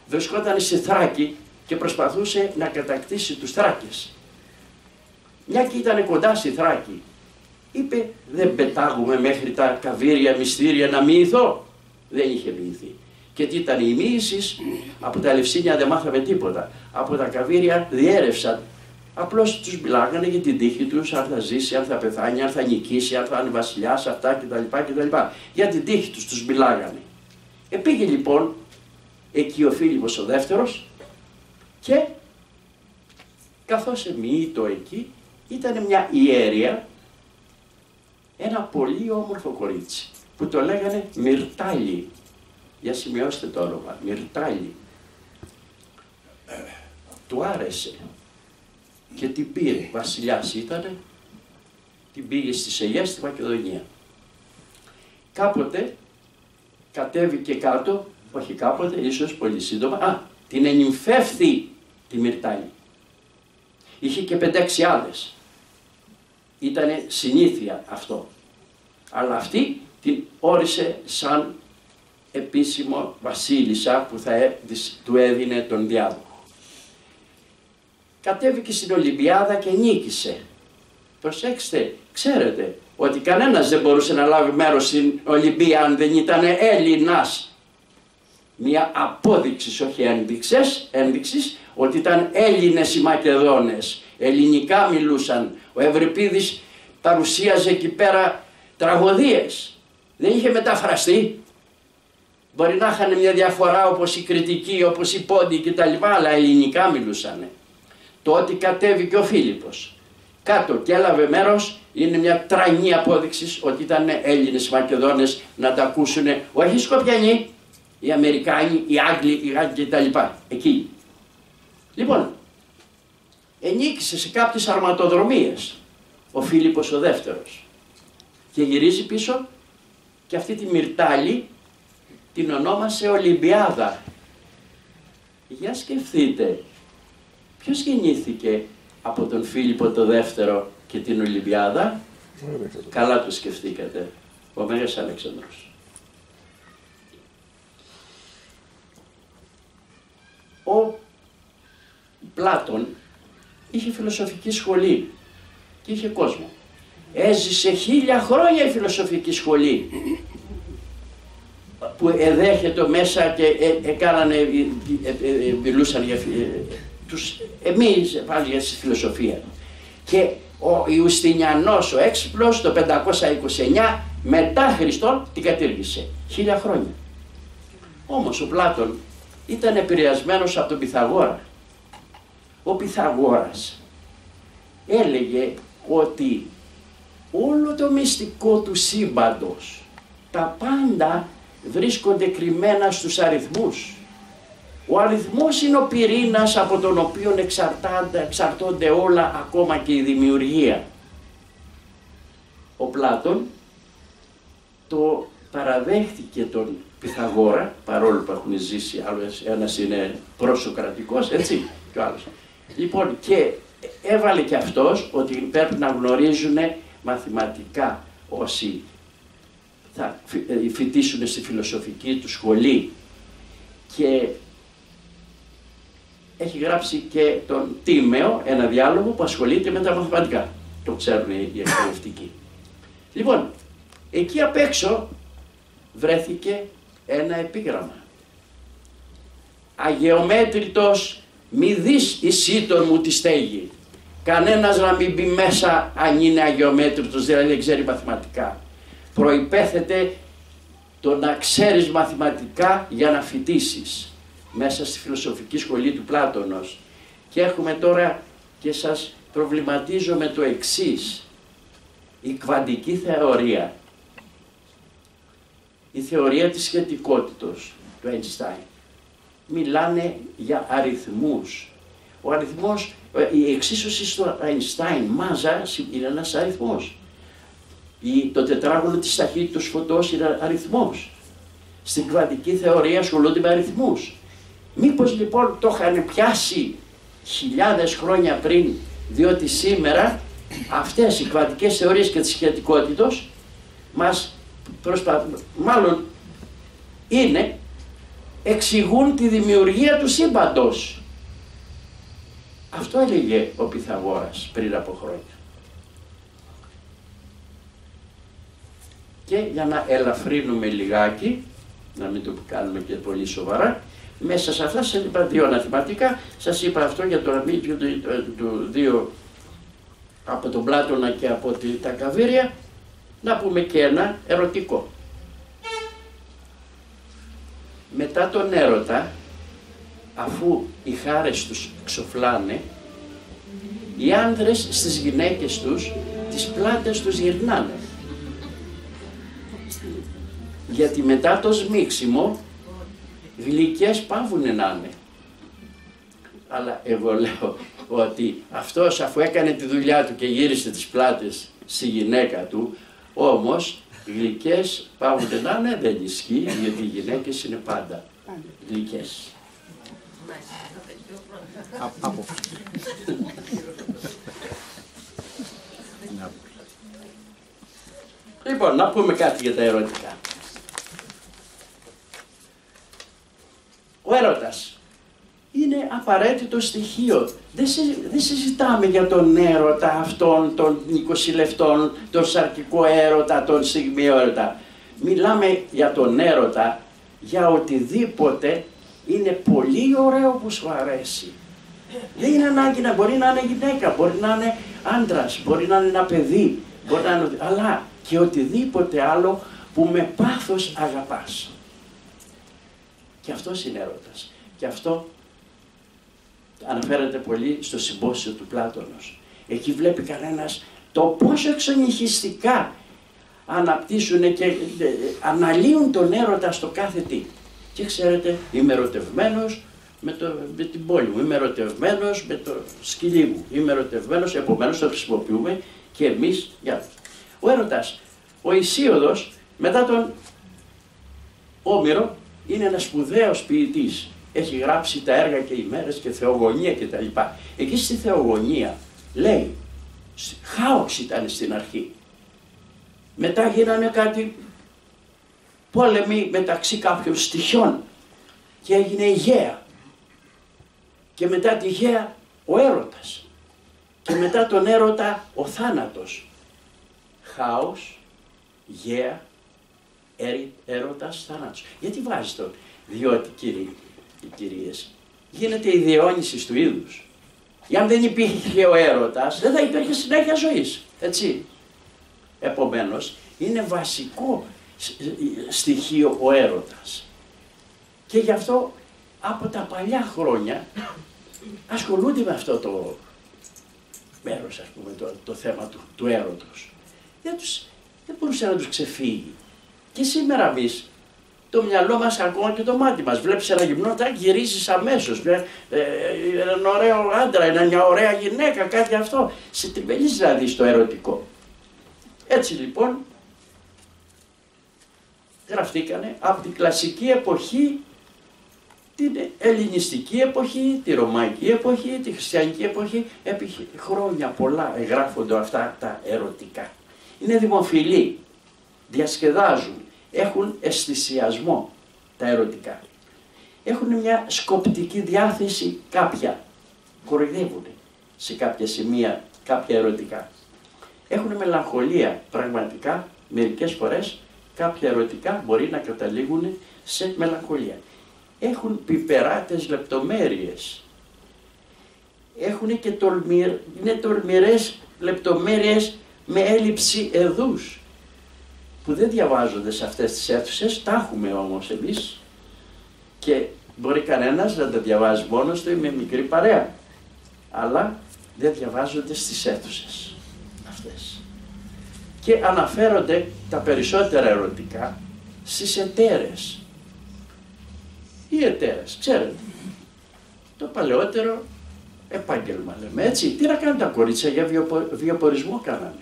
βρισκόταν στη Θράκη και προσπαθούσε να κατακτήσει τους Θράκες. Μια και ήταν κοντά στη Θράκη, είπε δεν πετάγουμε μέχρι τα καβύρια μυστήρια να μοιηθώ. Δεν είχε μοιηθεί. Και τι ήταν οι μοίησεις, από τα Ελευσίνια δεν μάθαμε τίποτα. Από τα καβύρια διέρευσαν. Απλώς τους μιλάγανε για την τύχη τους, αν θα ζήσει, αν θα πεθάνει, αν θα νικήσει, αν θα είναι βασιλιάς, αυτά κτλ. Για την τύχη τους μιλάγανε. Πήγε λοιπόν εκεί ο Φίλιππος ο Δεύτερος και καθώς εμοιήτο εκεί ήταν μια ιέρια, ένα πολύ όμορφο κορίτσι που το λέγανε Μυρτάλη. Για σημειώστε το όνομα, Μυρτάλη. Του άρεσε και την πήρε, βασιλιάς ήτανε, την πήγε στις Αιγαίες στη Μακεδονία. Κάποτε κατέβηκε κάτω, όχι κάποτε, ίσως πολύ σύντομα, την ενυμφεύθη τη Μυρτάλη. Είχε και 5-6 άλλες. Ήτανε συνήθεια αυτό. Αλλά αυτή την όρισε σαν επίσημο βασίλισσα που του έδινε τον διάδοχο. Κατέβηκε στην Ολυμπιάδα και νίκησε. Προσέξτε, ξέρετε ότι κανένας δεν μπορούσε να λάβει μέρος στην Ολυμπία αν δεν ήταν Έλληνας. Μια απόδειξη, όχι ένδειξης, ότι ήταν Έλληνες οι Μακεδόνες. Ελληνικά μιλούσαν. Ο Ευρυπίδης παρουσίαζε εκεί πέρα τραγωδίες. Δεν είχε μεταφραστεί. Μπορεί να είχαν μια διαφορά όπως οι Κρητικοί, όπως οι Πόντιοι κτλ. Αλλά ελληνικά μιλούσαν. Το ότι κατέβηκε ο Φίλιππος κάτω και έλαβε μέρος είναι μια τρανή απόδειξη ότι ήταν Έλληνες Μακεδόνες, να τα ακούσουν όχι οι Σκοπιανοί, οι Αμερικάνοι, οι Άγγλοι, οι Γάλλοι κτλ. Εκεί. Λοιπόν, ενίκησε σε κάποιες αρματοδρομίες ο Φίλιππος ο Δεύτερος και γυρίζει πίσω και αυτή τη Μυρτάλη την ονόμασε Ολυμπιάδα. Για σκεφτείτε, ποιος γεννήθηκε από τον Φίλιππο το Δεύτερο και την Ολυμπιάδα? Καλά το σκεφτήκατε, ο Μέγας Αλέξανδρος. Ο Πλάτων είχε φιλοσοφική σχολή και είχε κόσμο. Έζησε 1000 χρόνια η φιλοσοφική σχολή που εδέχεται μέσα και μιλούσαν για εμείς πάλι για τη φιλοσοφία. Και ο Ιουστινιανός ο Έξυπνος το 529 μετά Χριστόν την κατήργησε. 1000 χρόνια. Όμως ο Πλάτων ήταν επηρεασμένος από τον Πυθαγόρα. Ο Πυθαγόρας έλεγε ότι όλο το μυστικό του σύμπαντος, τα πάντα βρίσκονται κρυμμένα στους αριθμούς. Ο αριθμός είναι ο πυρήνας από τον οποίο εξαρτώνται όλα, ακόμα και η δημιουργία. Ο Πλάτων το παραδέχτηκε τον Πυθαγόρα, παρόλο που έχουν ζήσει, άλλος ένας είναι προσοκρατικός, έτσι, και ο άλλος. Λοιπόν, και έβαλε και αυτός ότι πρέπει να γνωρίζουν μαθηματικά όσοι θα φοιτήσουν στη φιλοσοφική του σχολή, και έχει γράψει και τον Τίμαιο, ένα διάλογο που ασχολείται με τα μαθηματικά. Το ξέρουν οι εκπαιδευτικοί. Λοιπόν, εκεί απ' έξω βρέθηκε ένα επίγραμμα. Αγεωμέτρητος μη δεις εισίτων μου τη στέγη. Κανένας να μην μπει μέσα αν είναι αγεωμέτρητος, δηλαδή δεν ξέρει μαθηματικά. Προϋπέθεται το να ξέρεις μαθηματικά για να φοιτήσεις μέσα στη φιλοσοφική σχολή του Πλάτωνος. Και έχουμε τώρα και σας προβληματίζω με το εξής. Η κβαντική θεωρία, η θεωρία της σχετικότητος του Einstein, μιλάνε για αριθμούς. Ο αριθμός, η εξίσωση στο Αϊνστάιν, μάζα, είναι ένας αριθμός. Το τετράγωνο της ταχύτητας φωτός είναι αριθμός. Στην κβαντική θεωρία ασχολούνται με αριθμούς. Μήπως λοιπόν το είχαν πιάσει χιλιάδες χρόνια πριν, διότι σήμερα αυτές οι κβαντικές θεωρίες και της σχετικότητος μας μάλλον εξηγούν τη δημιουργία του σύμπαντος. Αυτό έλεγε ο Πυθαγόρας πριν από χρόνια. Και για να ελαφρύνουμε λιγάκι, να μην το κάνουμε και πολύ σοβαρά, μέσα σε αυτά σας είπα δύο αναθηματικά, σας είπα αυτό για το αμύγιο του δύο από τον Πλάτωνα και από τα Καβύρια, να πούμε και ένα ερωτικό. Μετά τον έρωτα, αφού οι χάρες τους ξοφλάνε, οι άνδρες στις γυναίκες τους τις πλάτες τους γυρνάνε. Γιατί μετά το σμίξιμο γλυκές πάβουνε να είναι. Αλλά εγώ λέω ότι αυτός αφού έκανε τη δουλειά του και γύρισε τις πλάτες στη γυναίκα του, όμως γλυκές πάβουνε να είναι, δεν ισχύει, γιατί οι γυναίκες είναι πάντα γλυκές. Λοιπόν, να πούμε κάτι για τα ερωτικά. Ο έρωτας είναι απαραίτητο στοιχείο. Δεν συζητάμε για τον έρωτα αυτόν, τον νικοσυλευτών, τον σαρκικό έρωτα, τον στιγμιαίο έρωτα. Μιλάμε για τον έρωτα, για οτιδήποτε είναι πολύ ωραίο που σου αρέσει. Δεν είναι ανάγκη να μπορεί να είναι γυναίκα, μπορεί να είναι άντρας, μπορεί να είναι ένα παιδί, μπορεί να είναι, αλλά και οτιδήποτε άλλο που με πάθος αγαπάς. Και αυτός είναι έρωτας. Και αυτό αναφέρεται πολύ στο συμπόσιο του Πλάτωνος. Εκεί βλέπει κανένας το πόσο εξονυχιστικά αναπτύσσουν και αναλύουν τον έρωτα στο κάθε τι. Και ξέρετε, είμαι ερωτευμένος με την πόλη μου, είμαι ερωτευμένος με το σκυλί μου, είμαι ερωτευμένος, επομένως το χρησιμοποιούμε και εμείς για ο έρωτας. Ο Ησίωδος μετά τον Όμηρο είναι ένας σπουδαίος ποιητής. Έχει γράψει τα έργα και οι μέρες και θεογονία κτλ. Εκεί στη θεογονία λέει, χάος ήταν στην αρχή. Μετά γίνανε κάτι πόλεμοι μεταξύ κάποιων στοιχειών και έγινε η γαία. Και μετά τη γαία ο έρωτας. Και μετά τον έρωτα ο θάνατος. Χάος, γαία, έρωτας, θάνατος. Γιατί βάζει τον? Διότι κυρίες, γίνεται η διαιώνιση του είδους. Αν δεν υπήρχε ο έρωτας, δεν θα υπήρχε συνέχεια ζωής. Έτσι. Επομένως, είναι βασικό στοιχείο ο έρωτας. Και γι' αυτό από τα παλιά χρόνια ασχολούνται με αυτό το μέρος, ας πούμε, το θέμα του έρωτος. Δεν μπορούσε να τους ξεφύγει. Και σήμερα εμείς, το μυαλό μας, ακόμα και το μάτι μας, βλέπεις ένα γυμνό, γυρίζεις αμέσως. Έναν ωραίο άντρα, μια ωραία γυναίκα, κάτι αυτό. Σε τρυπελίζει να δεις το ερωτικό. Έτσι λοιπόν, γραφτήκανε από την κλασική εποχή, την ελληνιστική εποχή, τη ρωμαϊκή εποχή, τη χριστιανική εποχή, επί χρόνια πολλά γράφονται αυτά τα ερωτικά. Είναι δημοφιλή, διασκεδάζουν, έχουν αισθησιασμό τα ερωτικά. Έχουν μια σκοπτική διάθεση κάποια, κοροϊδεύουν σε κάποια σημεία κάποια ερωτικά. Έχουν μελαγχολία πραγματικά, μερικές φορές κάποια ερωτικά μπορεί να καταλήγουν σε μελαγχολία. Έχουν πιπεράτες λεπτομέρειες. Έχουν και είναι τολμηρές λεπτομέρειες με έλλειψη εδούς, που δεν διαβάζονται σε αυτές τις αίθουσες, τα έχουμε όμως εμείς και μπορεί κανένας να τα διαβάζει μόνος του ή με μικρή παρέα, αλλά δεν διαβάζονται στις αίθουσες αυτές. Και αναφέρονται τα περισσότερα ερωτικά στις εταίρες. Οι εταίρες, ξέρετε, το παλαιότερο επάγγελμα λέμε έτσι. Τι να κάνουν τα κορίτσια, για βιοπορισμό κάνανε.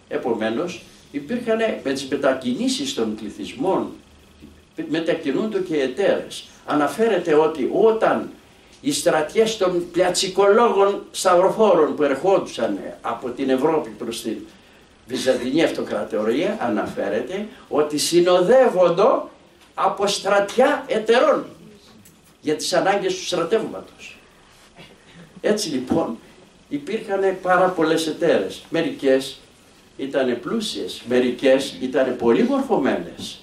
Επομένως υπήρχαν με τις μετακινήσεις των πληθυσμών, μετακινούνται και εταίρες. Αναφέρεται ότι όταν οι στρατιές των πλιατσικολόγων σταυροφόρων που ερχόντουσαν από την Ευρώπη προς την Βυζαντινή Αυτοκρατορία, αναφέρεται ότι συνοδεύονται από στρατιά εταιρών για τις ανάγκες του στρατεύματος. Έτσι λοιπόν υπήρχαν πάρα πολλές εταίρες. Μερικές ήταν πλούσιες, μερικές ήταν πολύ μορφωμένες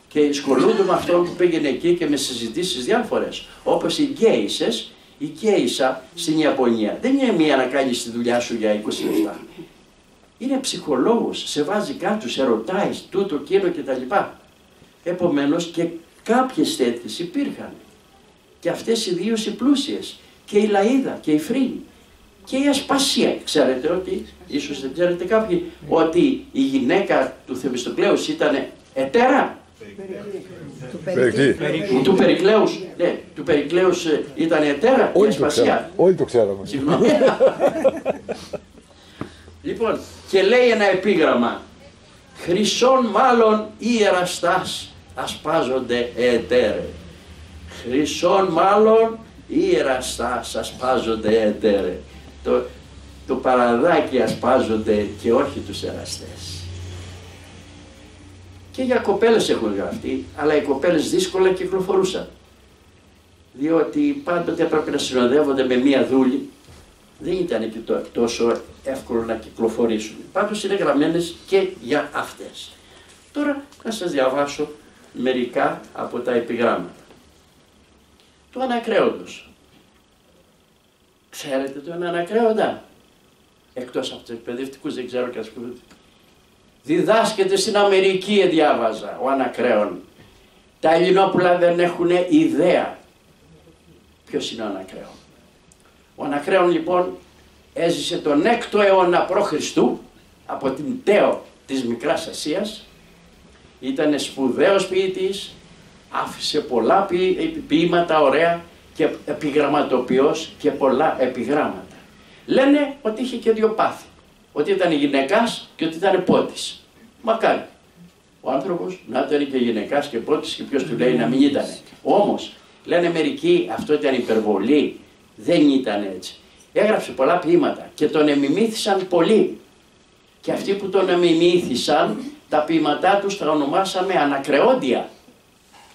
και ασχολούνται με αυτόν που πήγαινε εκεί και με συζητήσεις διάφορες. Όπως οι γκέισες, η γκέισα στην Ιαπωνία δεν είναι μία να κάνεις τη δουλειά σου για 20 λεπτά. Είναι ψυχολόγος, σε βάζει κάτω, σε ρωτάει τούτο, εκείνο κτλ. Επομένως και κάποιες τέτοιες υπήρχαν. Και αυτές ιδίως οι πλούσιες, και η Λαΐδα και η Φρίνη και η Ασπασία. Ξέρετε ότι, ίσως δεν ξέρετε κάποιοι, ότι η γυναίκα του Θεμιστοκλέους ήταν ετέρα. Του Περικλέους, ναι, του Περικλέους ήταν ετέρα η Ασπασία.
Όλοι το ξέραμε.
Συγγνώμη. Λοιπόν, και λέει ένα επίγραμμα, χρυσών μάλλον οι εραστάς ασπάζονται ετέρε. Χρυσών μάλλον οι εραστάς ασπάζονται ετέρε. Το παραδάκι ασπάζονται και όχι τους εραστές. Και για κοπέλες έχουν γραφτεί, αλλά οι κοπέλες δύσκολα κυκλοφορούσαν. Διότι πάντοτε έπρεπε να συνοδεύονται με μία δούλη. Δεν ήταν και τόσο εύκολο να κυκλοφορήσουν. Πάντως είναι γραμμένες και για αυτές. Τώρα να σας διαβάσω μερικά από τα επιγράμματα. Το Ανακρέοντος. Ξέρετε τον Ανακρέοντα? Εκτός από τους εκπαιδευτικούς, δεν ξέρω και ας πούμε. Διδάσκεται στην Αμερική, διάβαζα, ο Ανακρέον. Τα Ελληνόπουλα δεν έχουν ιδέα ποιος είναι ο Ανακρέον. Ο Ανακρέον λοιπόν έζησε τον 6ο αιώνα π.Χ. από την Τέο της Μικράς Ασίας. Ήταν σπουδαίος ποιητής, άφησε πολλά ποίηματα ωραία και επιγραμματοποιός και πολλά επιγράμματα. Λένε ότι είχε και δύο πάθη, ότι ήταν γυναικάς και ότι ήταν πότης. Μακάρι ο άνθρωπος να ήταν και γυναικάς και πότης και ποιος του λέει να μην ήταν. Όμως λένε μερικοί αυτό ήταν υπερβολή, δεν ήταν έτσι. Έγραψε πολλά ποίηματα και τον εμιμήθησαν πολύ. Και αυτοί που τον εμιμήθησαν, τα ποίηματά τους τα ονομάσαμε Ανακρεόντια.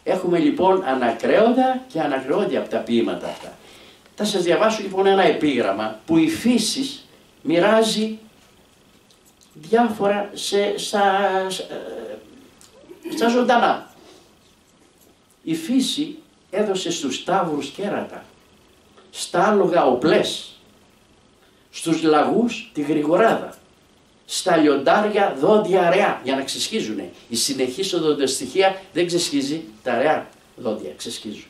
Έχουμε λοιπόν Ανακρέοντα και Ανακρεόντια από τα ποίηματα αυτά. Θα σας διαβάσω λοιπόν ένα επίγραμμα που η φύση μοιράζει διάφορα στα ζωντανά. Η φύση έδωσε στους ταύρους κέρατα, στα άλογα οπλές, στους λαγούς τη γρηγοράδα, στα λιοντάρια δόντια ρεά για να ξεσχίζουνε. Η συνεχής οδοντοστοιχεία δεν ξεσχίζει, τα ρεά δόντια ξεσχίζουν.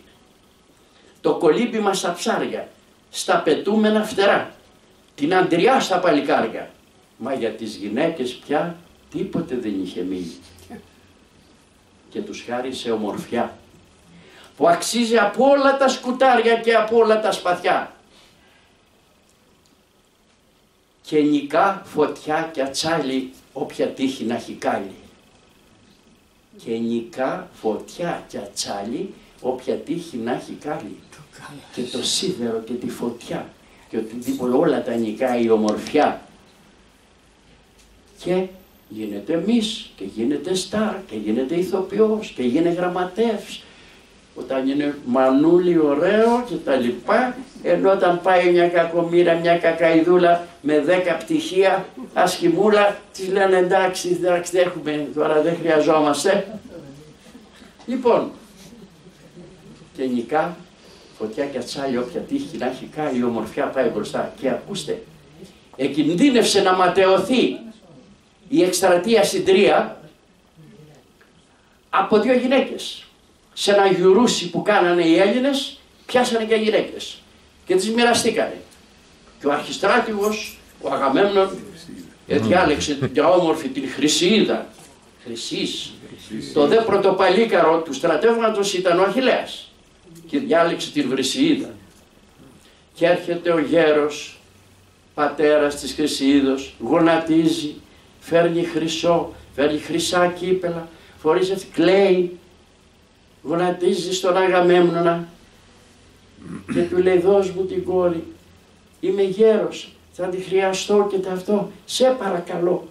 Το κολύμπημα στα ψάρια, στα πετούμενα φτερά, την αντριά στα παλικάρια. Μα για τις γυναίκες πια τίποτε δεν είχε μείνει. Και τους χάρισε ομορφιά που αξίζει από όλα τα σκουτάρια και από όλα τα σπαθιά. Και νικά φωτιά και ατσάλι όποια τύχη να έχει κάλλει. Και νικά φωτιά και ατσάλι όποια τύχη να έχει κάλλει. Και το σίδερο και τη φωτιά και οτιδήποτε όλα τα νικά η ομορφιά. Και γίνεται μυς και γίνεται στάρ και γίνεται ηθοποιός και γίνεται γραμματεύς. Όταν είναι μανούλι ωραίο και τα λοιπά, ενώ όταν πάει μια κακομοίρα, μια κακαϊδούλα με 10 πτυχία, ασχημούλα, της λένε εντάξει, έχουμε, τώρα δεν χρειαζόμαστε. Λοιπόν, και νικά, φωτιά και ατσάλι, όποια τύχη να έχει κάνει, η ομορφιά πάει μπροστά. Και ακούστε, εκινδύνευσε να ματαιωθεί η εκστρατεία στην Τρία από δύο γυναίκες. Σε ένα γιουρούσι που κάνανε οι Έλληνες, πιάσανε και γυναίκες και τις μοιραστήκανε. Και ο αρχιστράτηγος, ο Αγαμέμνων, διάλεξε για όμορφη την Χρυσιίδα. Χρυσής. Το δε πρωτοπαλίκαρο του στρατεύματος ήταν ο Αχιλλέας και διάλεξε την Βρυσιίδα. και έρχεται ο γέρος, πατέρας της Χρυσίδος, γονατίζει, φέρνει χρυσό, φέρνει χρυσά κύπελα, φορείς κλαίει, γονατίζει στον Αγαμέμνονα και του λέει δώσ' μου την κόρη, είμαι γέρος, θα τη χρειαστώ και αυτό, σε παρακαλώ.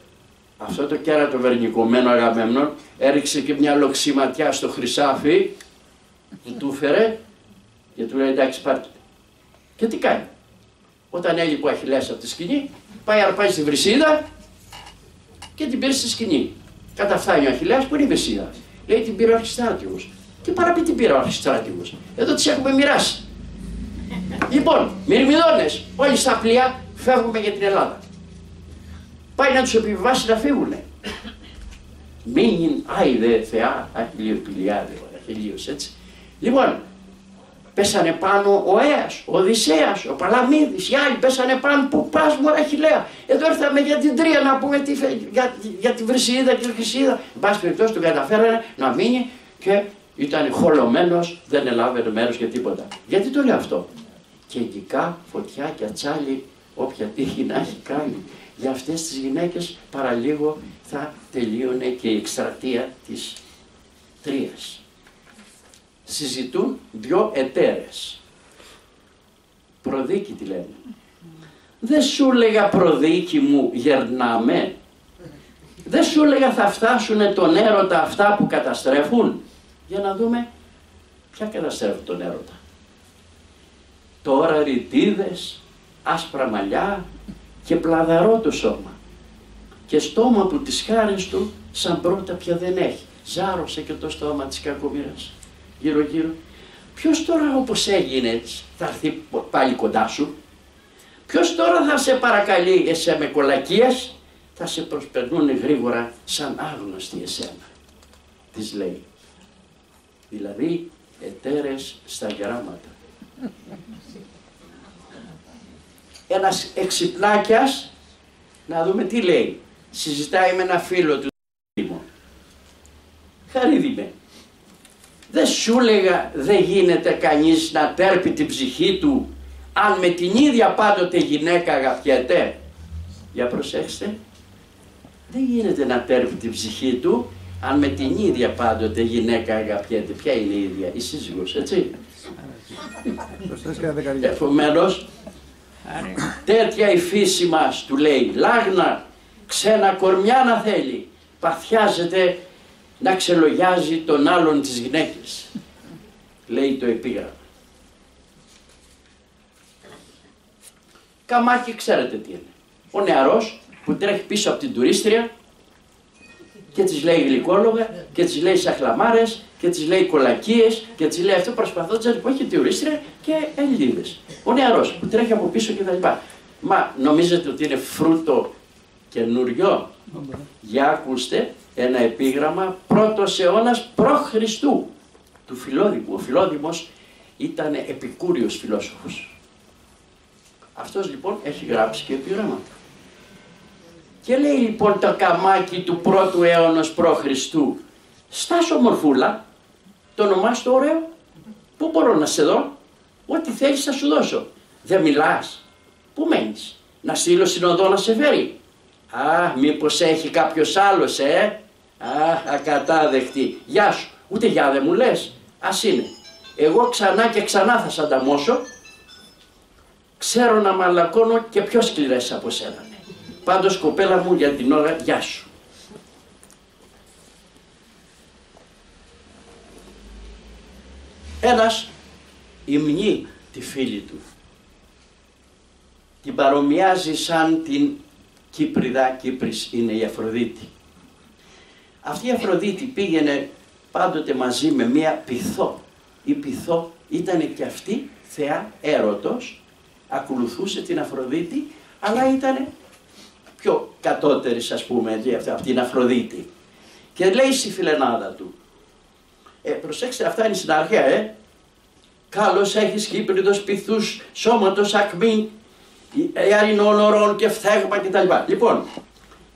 Αυτό το κέρατο βερνικωμένο Αγαμέμνον έριξε και μια λοξιματιά στο χρυσάφι, του φέρε και του λέει εντάξει πάρτε. Και τι κάνει? Όταν έλειπε ο Αχιλλέας από τη σκηνή, πάει αρπάζει στη Βρυσίδα και την πήρε στη σκηνή. Καταφθάνει ο Αχιλλέας, που είναι η Βρυσίδα. Λέει την πήρε ο Αρχιστράτηγος. Τι παραπεί την πήρε ο Αρχιστράτηγος? Εδώ τις έχουμε μοιράσει. Λοιπόν, Μυρμηδόνες, όλοι στα πλοία φεύγουμε για την Ελλάδα. Πάει να τους επιβάσει να φύγουνε. Μείνιν, άιδε Θεά, αχιλιοπηλιάδε, ο Αχιλίος, έτσι. Λοιπόν, πέσανε πάνω ο Αίας, ο Οδυσσέας, ο Παλαμίδης, οι άλλοι πέσανε πάνω. Πού πας μου Αχιλλέα? Εδώ ήρθαμε για την Τρία να πούμε για τη Βρυσίδα και τη Χρυσίδα. Εν πάση περιπτώσει τον καταφέρανε να μείνει και ήταν χολωμένος, δεν ελάβαινε μέρος για τίποτα. Γιατί το λέω αυτό? Και ειδικά φωτιά και ατσάλι, όποια τύχη να έχει κάνει. Για αυτές τις γυναίκες παραλίγο θα τελείωνε και η εκστρατεία της Τρίας. Συζητούν δυο εταίρες. Προδίκη τη λένε. Δεν σου έλεγα προδίκη μου γερνάμε? Δεν σου έλεγα θα φτάσουνε τον έρωτα αυτά που καταστρέφουν? Για να δούμε ποια καταστρέφουν τον έρωτα. Τώρα ρητίδες, άσπρα μαλλιά και πλαδαρό το σώμα. Και στόμα που τις χάρες του σαν πρώτα πια δεν έχει. Ζάρωσε και το στόμα της κακομοίρας. Γύρω γύρω. Ποιος τώρα όπως έγινε θα έρθει πάλι κοντά σου? Ποιος τώρα θα σε παρακαλεί εσέ με κολακίες? Θα σε προσπερνούν γρήγορα σαν άγνωστοι εσένα. Της λέει. Δηλαδή εταίρες στα γεράματα. Ένας εξυπνάκιας, να δούμε τι λέει. Συζητάει με ένα φίλο του. Χαρίδημε. Δεν σου λέγα δεν γίνεται κανείς να τέρπει την ψυχή του αν με την ίδια πάντοτε γυναίκα αγαπιέται? Για προσέξτε. Δεν γίνεται να τέρπει την ψυχή του αν με την ίδια πάντοτε γυναίκα αγαπιέται. Ποια είναι η ίδια? Η σύζυγος, έτσι. Επομένως, τέτοια η φύση μας, του λέει, λάγνα, ξένα κορμιά να θέλει, παθιάζεται να ξελογιάζει τον άλλον τις γυναίκες, λέει το επίγραμμα. Καμάκι ξέρετε τι είναι. Ο νεαρός που τρέχει πίσω από την τουρίστρια και της λέει γλυκόλογα και της λέει σαχλαμάρες και της λέει κολακίες και της λέει αυτό, προσπαθώντας να πω έχει τουρίστρια και Ελληνίδες. Ο νεαρός που τρέχει από πίσω κτλ. Μα νομίζετε ότι είναι φρούτο καινούριο? Για ακούστε ένα επίγραμμα πρώτος αιώνας π.Χ. του Φιλόδημου. Ο Φιλόδημος ήταν επικούριος φιλόσοφος. Αυτός λοιπόν έχει γράψει και επίγραμμα. Και λέει λοιπόν το καμάκι του πρώτου αιώνος π.Χ. Στάσω μορφούλα, το ονομάς το ωραίο, πού μπορώ να σε δω? Ό,τι θέλεις θα σου δώσω. Δεν μιλάς? Πού μένεις? Να στείλω στην οδό να σε φέρει? Α, μήπως έχει κάποιος άλλος, Α, ακατάδεκτη. Γεια σου. Ούτε γεια δεν μου λες? Ας είναι. Εγώ ξανά και ξανά θα σ' ανταμώσω. Ξέρω να μαλακώνω και πιο σκληρές από σένα. Πάντως κοπέλα μου για την ώρα, γεια σου. Ένας υμνεί τη φίλη του. Την παρομοιάζει σαν την Κύπριδα, Κύπρης είναι η Αφροδίτη. Αυτή η Αφροδίτη πήγαινε πάντοτε μαζί με μία Πειθό. Η Πειθό ήταν και αυτή θεά έρωτος, ακολουθούσε την Αφροδίτη, αλλά ήταν πιο κατώτερης ας πούμε από την Αφροδίτη. Και λέει στη φιλενάδα του, προσέξτε αυτά είναι στην αρχαία, καλώς έχεις Κύπριδος Πειθούς, σώματος ακμή, αερινών ορών και φθέγμα κτλ. Λοιπόν,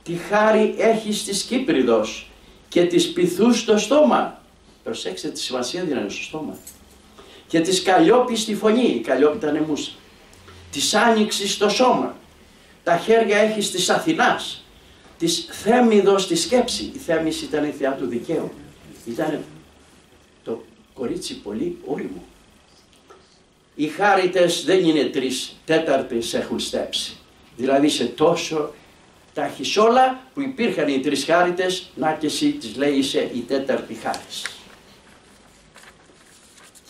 τη χάρη έχεις της Κύπριδος και της Πειθούς στο στόμα. Προσέξτε τη σημασία δίνανε στο στόμα. Και της Καλλιόπης στη φωνή, η Καλλιόπη ήταν μουσα. της άνοιξης στο σώμα. Τα χέρια έχεις της Αθηνάς, της Θέμιδος τη σκέψη. Η Θέμης ήταν η θεά του δικαίου. Ήταν το κορίτσι πολύ όριμο. Οι χάριτες δεν είναι 3/4 έχουν στέψει. Δηλαδή σε τόσο τα έχεις όλα που υπήρχαν οι 3 χάριτες, να και εσύ τις λέει είσαι η 4η χάρις.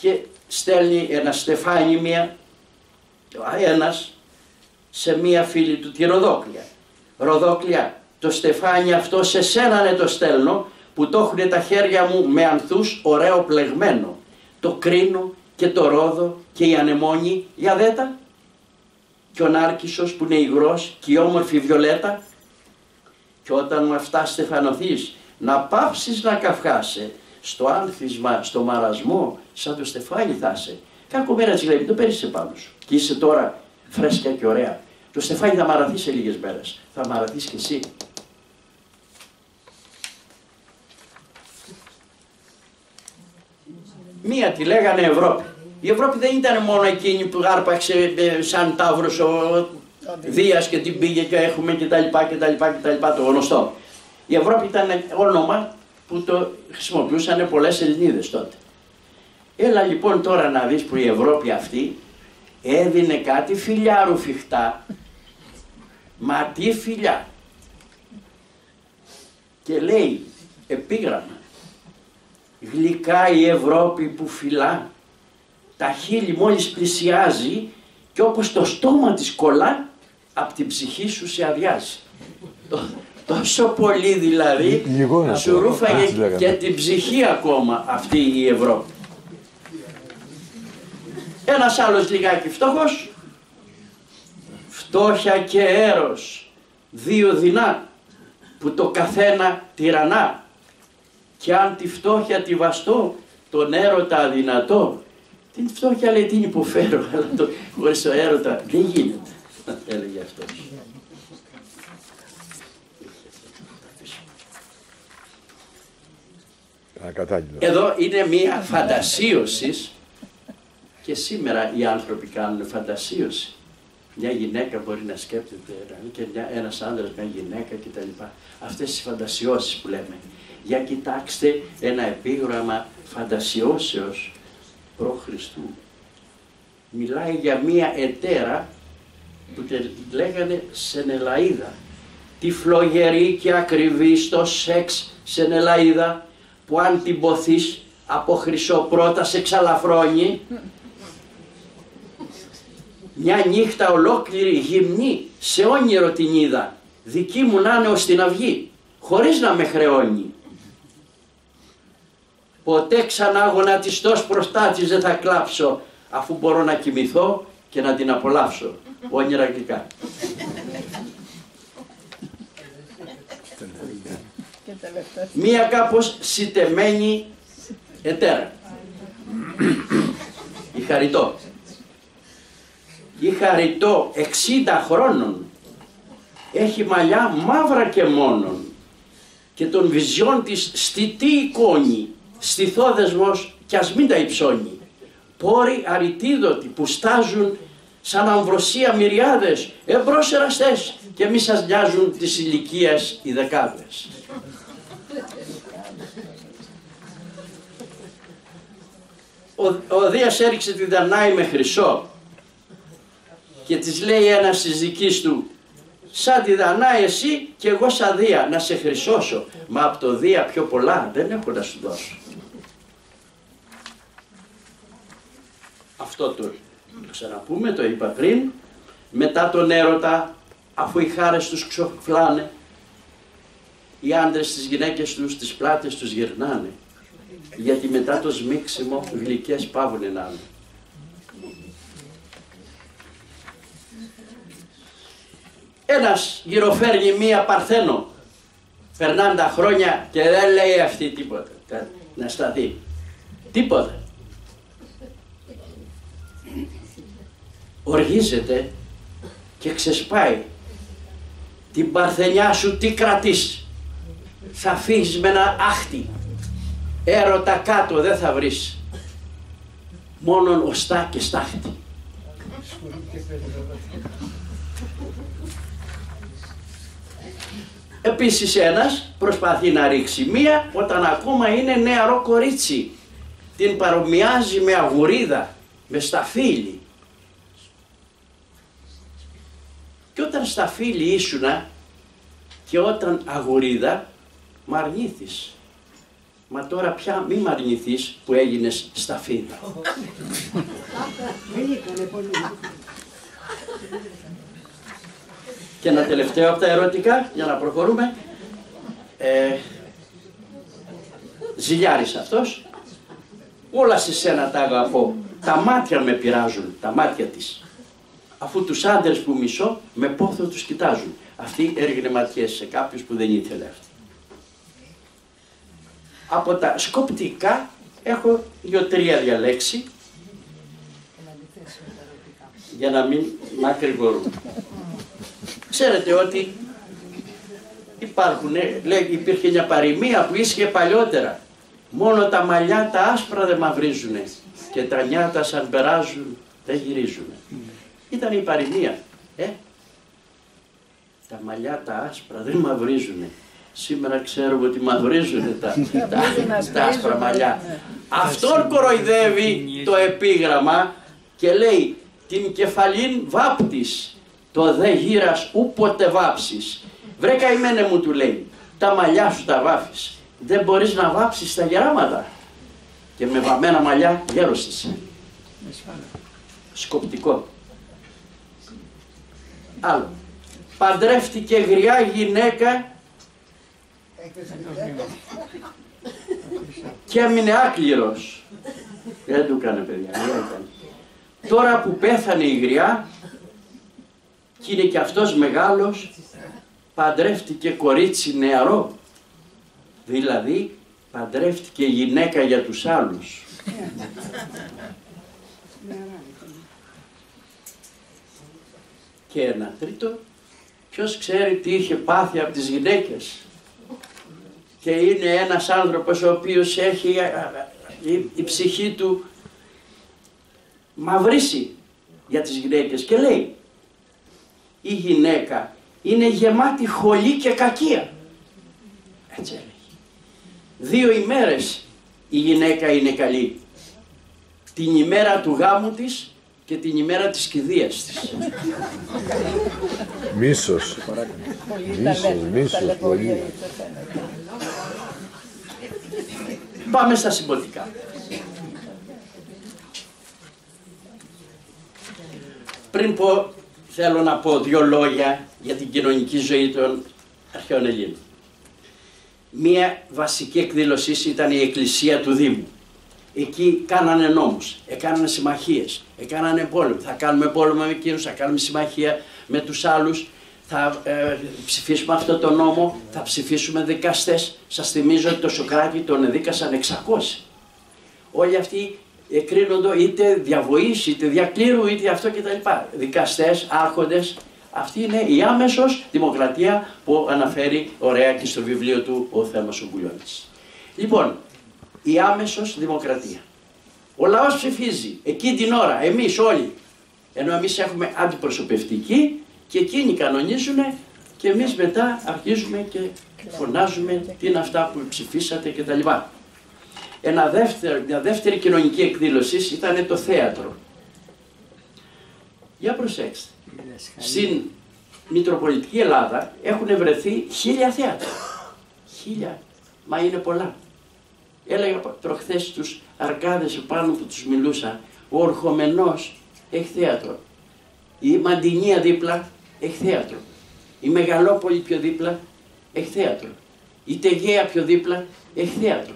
Και στέλνει ένα στεφάνι ένας σε μία φίλη του, τη Ροδόκλεια. Ροδόκλεια, το στεφάνι αυτό σε σένα ναι το στέλνω, που το έχουν τα χέρια μου με ανθούς ωραίο πλεγμένο. Το κρίνω και το ρόδο και η ανεμόνη, για δέτα. Και ο Νάρκισσος που είναι υγρός και η όμορφη Βιολέτα. Και όταν μου αυτά στεφανωθείς, να πάψεις να καυχάσαι, στο άνθισμα, στο μαρασμό, σαν το στεφάνι θα είσαι. Κάκο μέρα της λέει, το παίρνεις επάνω σου. Και είσαι τώρα φρέσκια και ωραία. Το στεφάνι θα μαραθεί σε λίγες μέρες. Θα μαραθείς κι εσύ. Μία τη λέγανε Ευρώπη. Η Ευρώπη δεν ήταν μόνο εκείνη που άρπαξε σαν ταύρος ο Δίας και την πήγε και έχουμε κτλ. Το γνωστό. Η Ευρώπη ήταν όνομα που το χρησιμοποιούσαν πολλές Ελληνίδες τότε. Έλα λοιπόν τώρα να δεις που η Ευρώπη αυτή έδινε κάτι φιλιά ρουφιχτά. Μα τι φιλιά. Και λέει επίγραμμα. Γλυκά η Ευρώπη που φυλά, τα χείλη μόλις πλησιάζει και όπως το στόμα της κολλά, απ' την ψυχή σου σε αδειάζει. Τόσο πολύ δηλαδή, σου ρούφαγε και την ψυχή ακόμα αυτή η Ευρώπη. Ένας άλλος λιγάκι φτωχός, φτώχεια και έρος, 2 δεινά, που το καθένα τυραννά. Και αν τη φτώχεια τη βαστώ, τον έρωτα αδυνατό. Την φτώχεια λέει την υποφέρω, αλλά χωρίς το έρωτα δεν γίνεται, έλεγε αυτός. Εδώ είναι μία φαντασίωση και σήμερα οι άνθρωποι κάνουν φαντασίωση. Μια γυναίκα μπορεί να σκέπτεται και ένας άντρας μια γυναίκα κτλ. Αυτές τις φαντασιώσεις που λέμε. Για κοιτάξτε ένα επίγραμμα φαντασιώσεως π.Χ. Μιλάει για μία ετέρα που λέγανε Σενελαΐδα. Τη φλογερή και ακριβή στο σεξ Σενελαΐδα, που αν την ποθείς από χρυσό πρώτα σε ξαλαφρώνει. Μια νύχτα ολόκληρη γυμνή σε όνειρο την είδα, δική μου να είναι ως την αυγή, χωρίς να με χρεώνει. Ποτέ ξανά γονατιστός μπροστά της δεν θα κλάψω, αφού μπορώ να κοιμηθώ και να την απολαύσω. Όνειρα αγγλικά. Μία κάπως σιτεμένη ετέρα. Η Χαριτώ. Η Χαριτώ 60 χρόνων έχει μαλλιά μαύρα και μόνον και τον βυζιόν της στιτή εικόνη, στιθόδεσμος κι ας μην τα υψώνει. Πόροι αριτίδωτοι που στάζουν σαν αμβροσία μυριάδες, εμπρός εραστές και μη σας νοιάζουν τις ηλικίες οι δεκάδες. Ο Δίας έριξε τη Δανάη με χρυσό και της λέει ένας της δικής του, σαν τη Δανάη εσύ και εγώ σαν Δία, να σε χρυσώσω, μα από το Δία πιο πολλά δεν έχω να σου δώσω. Αυτό το ξαναπούμε, το είπα πριν, μετά τον έρωτα, αφού οι χάρες τους ξοφλάνε, οι άντρες τις γυναίκες τους, τις πλάτες τους γυρνάνε, γιατί μετά το σμίξιμο γλυκές παύουνε να είναι. Ένας γυροφέρνει μία Παρθένο, περνάνε τα χρόνια και δεν λέει αυτή τίποτα, να σταθεί, τίποτα. Οργίζεται και ξεσπάει. Την παρθενιά σου τι κρατείς, θα φύγεις με ένα άχτη, έρωτα κάτω δεν θα βρεις, μόνον οστά και στάχτη. Επίσης ένας προσπαθεί να ρίξει μία όταν ακόμα είναι νεαρό κορίτσι. Την παρομοιάζει με αγουρίδα, με σταφύλι. Και όταν σταφύλι ήσουνα και όταν αγουρίδα, μ' αρνήθης. Μα τώρα πια μη μ' αρνηθείς που έγινες σταφύλι. Και ένα τελευταίο από τα ερωτικά, για να προχωρούμε. Ζηλιάρης αυτός. Όλα σε σένα τα αγαπώ. Τα μάτια με πειράζουν, τα μάτια της. Αφού τους άντρες που μισώ, με πόθο τους κοιτάζουν. Αυτή έργαινε ματιές σε κάποιους που δεν ήθελε αυτή. Από τα σκοπτικά έχω 2-3 διαλέξει για να μην μακρηγορούμε. Ξέρετε ότι υπήρχε μια παροιμία που ίσχυε παλιότερα. Μόνο τα μαλλιά τα άσπρα δεν μαυρίζουνε και τα νιάτα σαν περάζουν δεν γυρίζουνε. Ήταν η παροιμία. Τα μαλλιά τα άσπρα δεν μαυρίζουνε. Σήμερα ξέρουμε ότι μαυρίζουνε τα άσπρα μαλλιά. Αυτόν κοροϊδεύει το επίγραμμα και λέει την κεφαλήν βάπτης, το δε γύρας ούποτε βάψεις. Βρε καημένε μου, του λέει, τα μαλλιά σου τα βάφεις. Δεν μπορείς να βάψεις τα γεράματα. Και με βαμμένα μαλλιά γέρος είσαι. Σκοπτικό. Άλλο. Παντρεύτηκε γριά γυναίκα και έμεινε άκληρος. Δεν του έκανε παιδιά. Τώρα που πέθανε η γριά και είναι και αυτός μεγάλος, παντρεύτηκε κορίτσι νεαρό. Δηλαδή παντρεύτηκε γυναίκα για τους άλλους. Και ένα τρίτο, ποιος ξέρει τι είχε πάθει από τις γυναίκες. Και είναι ένας άνθρωπος ο οποίος έχει η ψυχή του μαυρίσει για τις γυναίκες και λέει η γυναίκα είναι γεμάτη χολή και κακία. Έτσι έλεγε. 2 ημέρες η γυναίκα είναι καλή. Την ημέρα του γάμου της και την ημέρα της κηδείας της.
Μίσος. Μίσος, πολύ.
Πάμε στα συμποτικά. Πριν πω, θέλω να πω 2 λόγια για την κοινωνική ζωή των αρχαίων Ελλήνων. Μία βασική εκδήλωσή ήταν η εκκλησία του Δήμου. Εκεί κάνανε νόμους, έκανανε συμμαχίες, έκανανε πόλεμο. Θα κάνουμε πόλεμο με εκείνους, θα κάνουμε συμμαχία με τους άλλους, θα ψηφίσουμε αυτό το νόμο, θα ψηφίσουμε δικαστές. Σας θυμίζω ότι το Σωκράτη τον εδίκασαν 600. Όλοι αυτοί εκρίνονται είτε διαβοής, είτε διακλήρου, είτε αυτό κτλ. Δικαστές, άρχοντες. Αυτή είναι η άμεσος δημοκρατία που αναφέρει ωραία και στο βιβλίο του ο Θέμος ο Γκουλιώνης. Λοιπόν, η άμεσος δημοκρατία. Ο λαός ψηφίζει εκείνη την ώρα, εμείς όλοι. Ενώ εμείς έχουμε αντιπροσωπευτική και εκείνοι κανονίζουν και εμείς μετά αρχίζουμε και φωνάζουμε τι είναι αυτά που ψηφίσατε κτλ. Μια δεύτερη κοινωνική εκδήλωση ήταν το θέατρο. Για προσέξτε. Στην Μητροπολιτική Ελλάδα έχουν βρεθεί 1000 θέατρα. 1000. Μα είναι πολλά. Έλεγα προχθές στους αρκάδες επάνω που τους μιλούσα, ο Ορχομενός έχει θέατρο. Η Μαντινία δίπλα έχει θέατρο. Η Μεγαλόπολη πιο δίπλα έχει θέατρο. Η Τεγέα πιο δίπλα έχει θέατρο.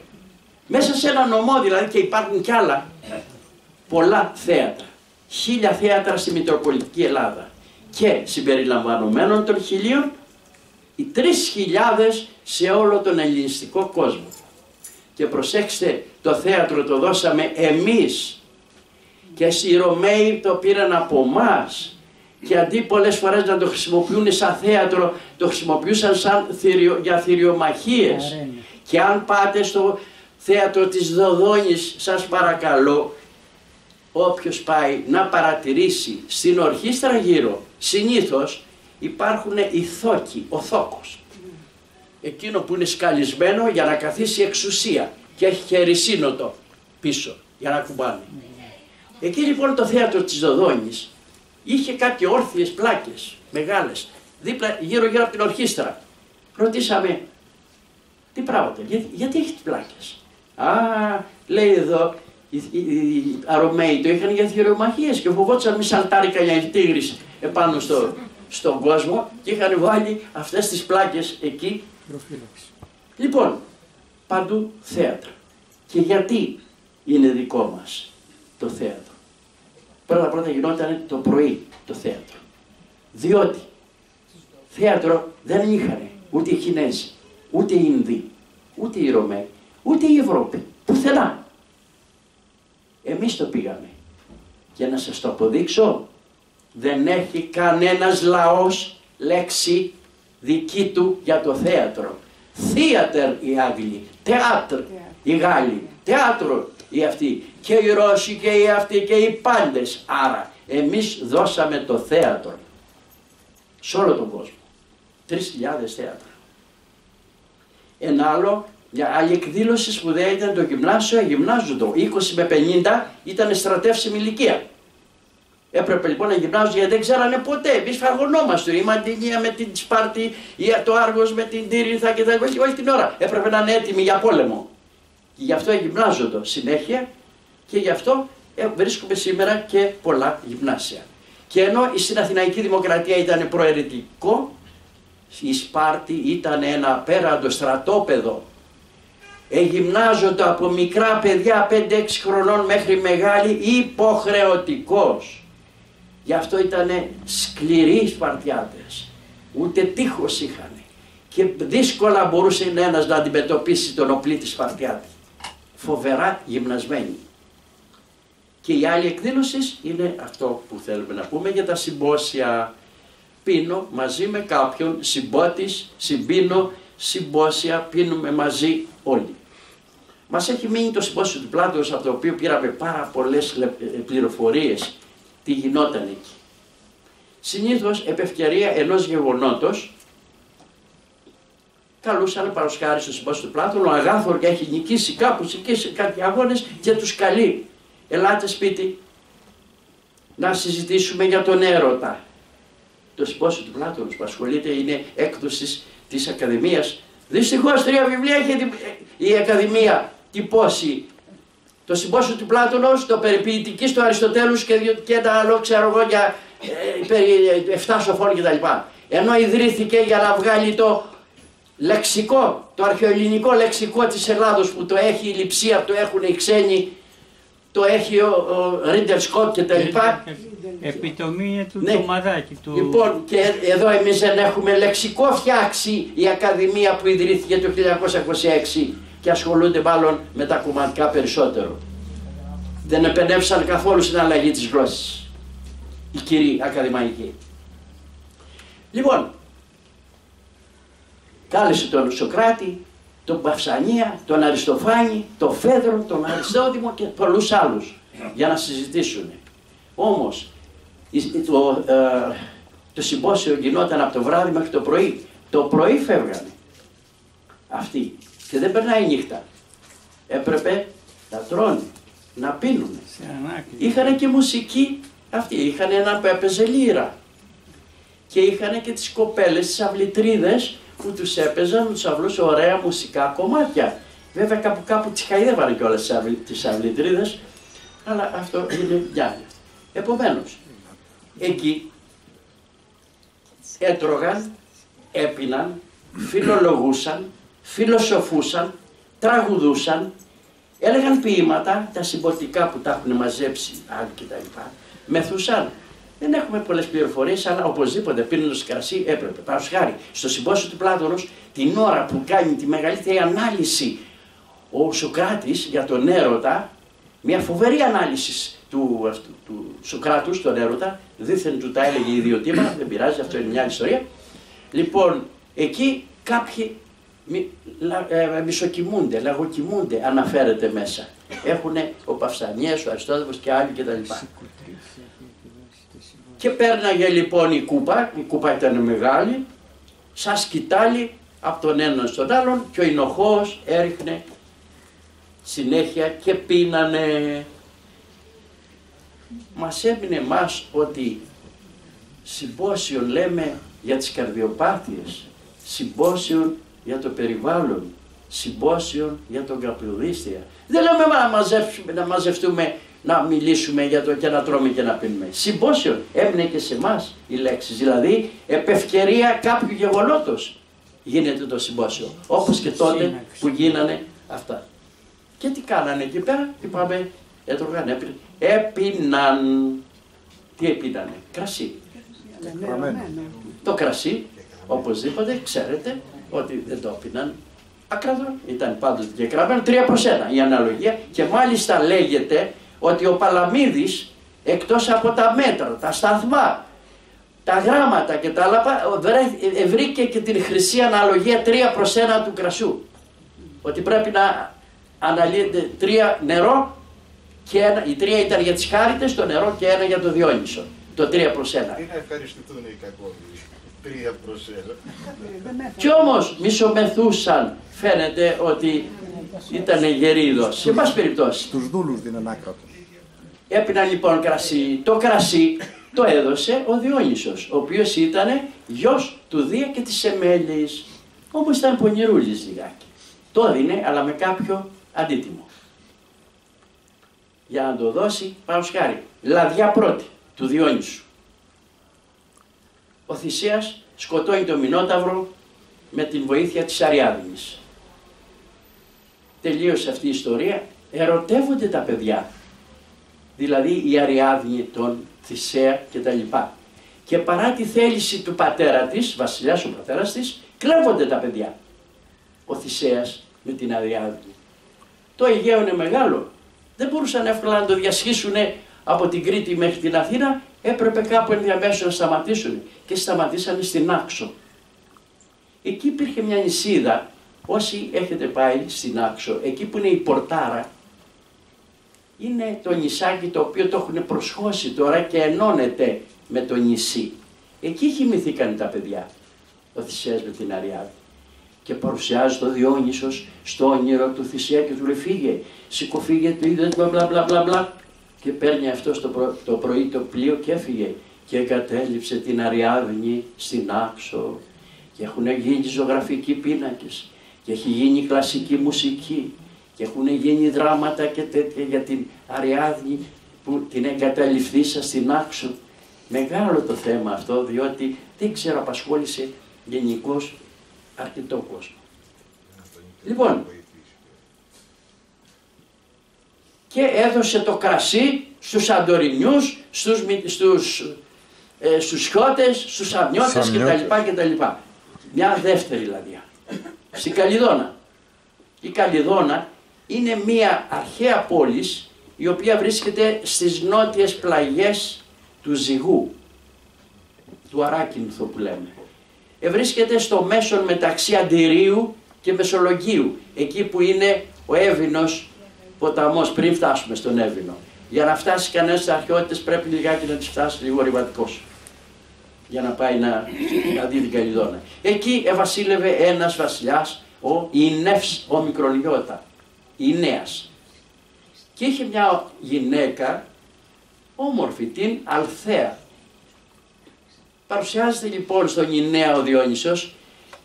Μέσα σε ένα νομό δηλαδή, και υπάρχουν κι άλλα, πολλά θέατρα. 1000 θέατρα στη Μητροπολιτική Ελλάδα. Και συμπεριλαμβανομένων των 1000, οι 3.000 σε όλο τον ελληνιστικό κόσμο. Και προσέξτε, το θέατρο το δώσαμε εμείς και οι Ρωμαίοι το πήραν από εμάς και αντί πολλές φορές να το χρησιμοποιούν σαν θέατρο, το χρησιμοποιούσαν σαν για θηριομαχίες. Και αν πάτε στο θέατρο της Δοδόνης, σας παρακαλώ, όποιος πάει να παρατηρήσει στην ορχήστρα γύρω, συνήθως υπάρχουν οι θόκοι, ο θόκος. Εκείνο που είναι σκαλισμένο για να καθίσει εξουσία και έχει και ρησίνοτο πίσω για να κουμπάνε. Εκεί λοιπόν το θέατρο της Δοδόνης είχε κάτι όρθιες πλάκες μεγάλες δίπλα, γύρω από την ορχήστρα. Ρωτήσαμε τι πράγματα, γιατί έχει τις πλάκες. Α, λέει εδώ, οι Αρωμαίοι το είχαν για θηριομαχίες και φοβόντουσαν μη σαλτάρει κανένα τίγρης επάνω στον κόσμο και είχαν βάλει αυτές τις πλάκες εκεί. Λοιπόν, παντού θέατρα. Και γιατί είναι δικό μας το θέατρο. Πρώτα γινόταν το πρωί το θέατρο. Διότι θέατρο δεν είχαν ούτε οι Κινέζοι, ούτε οι Ινδοί, ούτε οι Ρωμαίοι, ούτε η Ευρώπη. Πουθενά. Εμείς το πήγαμε. Και να σας το αποδείξω, δεν έχει κανένας λαός λέξη δική του για το θέατρο. Θέατερ οι Άγγλοι, θεάτρ οι Γάλλοι, θέατρο οι αυτοί, και οι Ρώσοι και οι αυτοί και οι πάντες. Άρα εμείς δώσαμε το θέατρο σε όλο τον κόσμο. 3.000 θέατρα. Ένα άλλο, μια άλλη εκδήλωση σπουδαία ήταν το γυμνάσιο, γυμνάζοντο. 20 με 50 ήταν στρατεύσιμη ηλικία. Έπρεπε λοιπόν να γυμνάζουν γιατί δεν ξέρανε ποτέ. Εμείς φαγωνόμαστε. Η Μαντινία με την Σπάρτη, ή το Άργος με την Τύρινθα και τα όχι την ώρα. Έπρεπε να είναι έτοιμοι για πόλεμο. Και γι' αυτό γυμνάζονται συνέχεια και γι' αυτό βρίσκουμε σήμερα και πολλά γυμνάσια. Και ενώ στην Αθηναϊκή Δημοκρατία ήταν προαιρετικό, η Σπάρτη ήταν ένα απέραντο στρατόπεδο. Γυμνάζονται από μικρά παιδιά 5-6 χρονών μέχρι μεγάλη υποχρεωτικός. Γι' αυτό ήταν σκληροί οι Σπαρτιάτες. Ούτε τείχος είχαν. Και δύσκολα μπορούσε ένας να αντιμετωπίσει τον οπλίτη Σπαρτιάτη. Φοβερά γυμνασμένοι. Και η άλλη εκδήλωση είναι αυτό που θέλουμε να πούμε για τα συμπόσια. Πίνω μαζί με κάποιον, συμπότης, συμπίνω, συμπόσια, πίνουμε μαζί όλοι. Μας έχει μείνει το συμπόσιο του Πλάτωνος, από το οποίο πήραμε πάρα πολλές πληροφορίες τι γινόταν εκεί. Συνήθως επ' ευκαιρία ενός γεγονότος καλούσαν παροσχάρι στο συμπόσιο του Πλάτωνο, ο Αγάθωρ και έχει νικήσει κάπου εκεί σε κάτι αγώνες και τους καλεί. Ελάτε σπίτι να συζητήσουμε για τον έρωτα. Το συμπόσιο του Πλάτωνος που ασχολείται είναι έκδοση της Ακαδημίας. Δυστυχώς 3 βιβλία έχει η Ακαδημία τυπώσει. Το συμπόσιο του Πλάτωνος, το περιποιητικής του Αριστοτέλους και ένα άλλο ξέρω εγώ για περί 7 σοφών κτλ. Ενώ ιδρύθηκε για να βγάλει το λεξικό, το αρχαιοελληνικό λεξικό της Ελλάδος που το έχει η Λειψία, το έχουν οι ξένοι, το έχει ο Ρίντερ Σκότ κτλ.
Επιτομία του Τομαδάκη.
Λοιπόν, και εδώ εμείς δεν έχουμε λεξικό φτιάξει η Ακαδημία που ιδρύθηκε το 1926 και ασχολούνται μάλλον με τα κομματικά περισσότερο. Δεν επενεύσαν καθόλου στην αλλαγή της γλώσσης οι κύριοι ακαδημαϊκοί. Λοιπόν, κάλεσε τον Σοκράτη, τον Παυσανία, τον Αριστοφάνη, τον Φέδρο, τον Αριστόδημο και πολλούς άλλους για να συζητήσουν. Όμως το συμπόσιο γινόταν από το βράδυ μέχρι το πρωί. Το πρωί φεύγανε αυτοί και δεν περνάει η νύχτα. Έπρεπε να τρώνε, να πίνουν. Είχαν και μουσική αυτοί, είχαν ένα που έπαιζε λύρα. Και είχαν και τις κοπέλες, τις αυλητρίδες που τους έπαιζαν τους αυλούς ωραία μουσικά κομμάτια. Βέβαια κάπου τις χαϊδεύανε κιόλας τις αυλητρίδες, αλλά αυτό είναι διάνοια. Επομένως, εκεί έτρωγαν, έπιναν, φιλολογούσαν, φιλοσοφούσαν, τραγουδούσαν, έλεγαν ποίηματα, τα συμποτικά που τα έχουν μαζέψει άλλοι κτλ. Μεθούσαν. Δεν έχουμε πολλές πληροφορίες, αλλά οπωσδήποτε πίνοντας κρασί έπρεπε. Παραδείγματος χάρη, στο συμπόσιο του Πλάτωνος, την ώρα που κάνει τη μεγαλύτερη ανάλυση ο Σοκράτης για τον έρωτα, μια φοβερή ανάλυση του Σοκράτους, τον έρωτα, δήθεν του τα έλεγε ιδιωτήμα, δεν πειράζει, αυτό είναι μια άλλη ιστορία. Λοιπόν, εκεί κάποιοι μισοκοιμούνται, λαγοκοιμούνται, αναφέρεται μέσα. Έχουν ο Παυσανίας, ο Αριστόδημος και άλλοι κτλ. Και πέρναγε λοιπόν η κούπα ήταν μεγάλη, σαν σκητάλι από τον έναν στον άλλον και ο Ινοχώος έριχνε συνέχεια και πίνανε. Μας έμεινε εμάς ότι συμπόσιον λέμε για τις καρδιοπάθειες, συμπόσιον για το περιβάλλον, συμπόσιον για τον καπνοδίστρια. Δεν λέμε να μαζευτούμε, να μιλήσουμε για το και να τρώμε και να πίνουμε. Συμπόσιον έμεινε και σε εμάς η λέξη, δηλαδή επ' ευκαιρία κάποιου γεγονότος γίνεται το συμπόσιο, όπως και τότε που γίνανε αυτά. Και τι κάνανε εκεί πέρα, είπαμε, έτρωγαν, έπιναν. Τι έπινανε, κρασί. Το κρασί, οπωσδήποτε, ξέρετε ότι δεν το έπιναν ακραδόν, ήταν πάντοτε και γραμμένο 3/1 η αναλογία και μάλιστα λέγεται ότι ο Παλαμίδης εκτός από τα μέτρα, τα σταθμά, τα γράμματα και τα άλλα βρήκε και την χρυσή αναλογία 3/1 του κρασού. Ότι πρέπει να αναλύεται 3 νερό και η 3 ήταν για τις χάριτες, το νερό και 1 για το Διόνυσο. Το 3/1.
Τι να ευχαριστηθούν οι κακόβοι. 3/1.
Κι όμως μισομεθούσαν, φαίνεται ότι ήταν γερίδος. Σε πάση περιπτώσει.
Τους δούλους δίναν άκρατο.
Έπιναν λοιπόν κρασί. Το κρασί το έδωσε ο Διόνυσος, ο οποίος ήταν γιος του Δία και της Εμέλης. Όμως ήταν πονηρούλης λιγάκι. Το έδινε, αλλά με κάποιο αντίτιμο. Για να το δώσει, πάνω χάρη, λαδιά πρώτη του Διόνυσου. Ο Θησέας σκοτώνει τον Μινόταυρο με την βοήθεια της Αριάδνης. Τελείωσε αυτή η ιστορία, ερωτεύονται τα παιδιά. Δηλαδή η Αριάδνη, τον Θησέα κτλ. Και παρά τη θέληση του πατέρα της, βασιλιάς ο πατέρας της, κλέβονται τα παιδιά. Ο Θησέας με την Αριάδνη. Το Αιγαίο είναι μεγάλο. Δεν μπορούσαν εύκολα να το διασχίσουν από την Κρήτη μέχρι την Αθήνα, έπρεπε κάπου ενδιαμέσου να σταματήσουν και σταματήσανε στην Άξο. Εκεί υπήρχε μια νησίδα, όσοι έχετε πάει στην Άξο, εκεί που είναι η Πορτάρα, είναι το νησάκι το οποίο το έχουν προσχώσει τώρα και ενώνεται με το νησί. Εκεί κοιμηθήκαν τα παιδιά, ο Θησέας με την Αριάδνη. Και παρουσιάζει το Διόνυσος στο όνειρο του Θησέα και του λέει φύγε, σηκωφύγε, του είδες μπλα μπλα μπλα μπλα. Και παίρνει αυτό το πρωί το πλοίο και έφυγε και εγκατέλειψε την Αριάδνη στην Άξο και έχουν γίνει ζωγραφικοί πίνακες και έχει γίνει κλασική μουσική και έχουν γίνει δράματα και τέτοια για την Αριάδνη που την εγκαταλειφθήσα στην Άξο. Μεγάλο το θέμα αυτό, διότι δεν ξέρω, απασχόλησε γενικώς αρκετό κόσμο. Λοιπόν, και έδωσε το κρασί στους Σαντορινιούς, στους Χιώτες, στους Αμνιώτες κτλ. Μια δεύτερη λαδιά. Στην Καλλιδόνα. Η Καλλιδόνα είναι μια αρχαία πόλη η οποία βρίσκεται στις νότιες πλαγιές του Ζυγού, του Αράκινθου που λέμε. Βρίσκεται στο μέσον μεταξύ Αντιρίου και Μεσολογγίου, εκεί που είναι ο Εύηνος ποταμός, πριν φτάσουμε στον Εύηνο. Για να φτάσει κανένας στις αρχαιότητες πρέπει λιγάκι να τις φτάσει λίγο ρηματικός, για να πάει να δει την Καλλιδόνα. Εκεί ευασίλευε ένας βασιλιάς, ο Ινεύς, ο Μικρολιώτα, Ινέας. Και είχε μια γυναίκα όμορφη, την Αλθέα. Παρουσιάζεται λοιπόν στον Ινέα ο Διόνυσος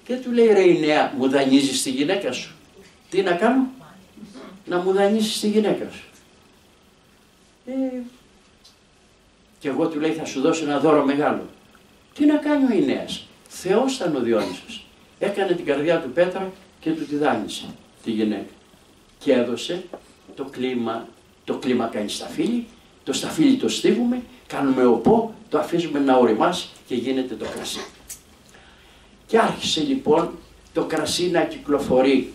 και του λέει ρε Ινέα, μου δανείζεις τη γυναίκα σου? Τι να κάνω? Να μου δανείσεις τη γυναίκα σου. Και εγώ του λέει θα σου δώσω ένα δώρο μεγάλο. Τι να κάνει ο Ινέας? Θεός ήταν ο Διόνυσος. Έκανε την καρδιά του πέτρα και του τη δάνεισε τη γυναίκα. Και έδωσε το κλίμα κάνει σταφύλι, το σταφύλι το στίβουμε, κάνουμε οπό, το αφήσουμε να οριμάσει και γίνεται το κρασί. Και άρχισε λοιπόν το κρασί να κυκλοφορεί,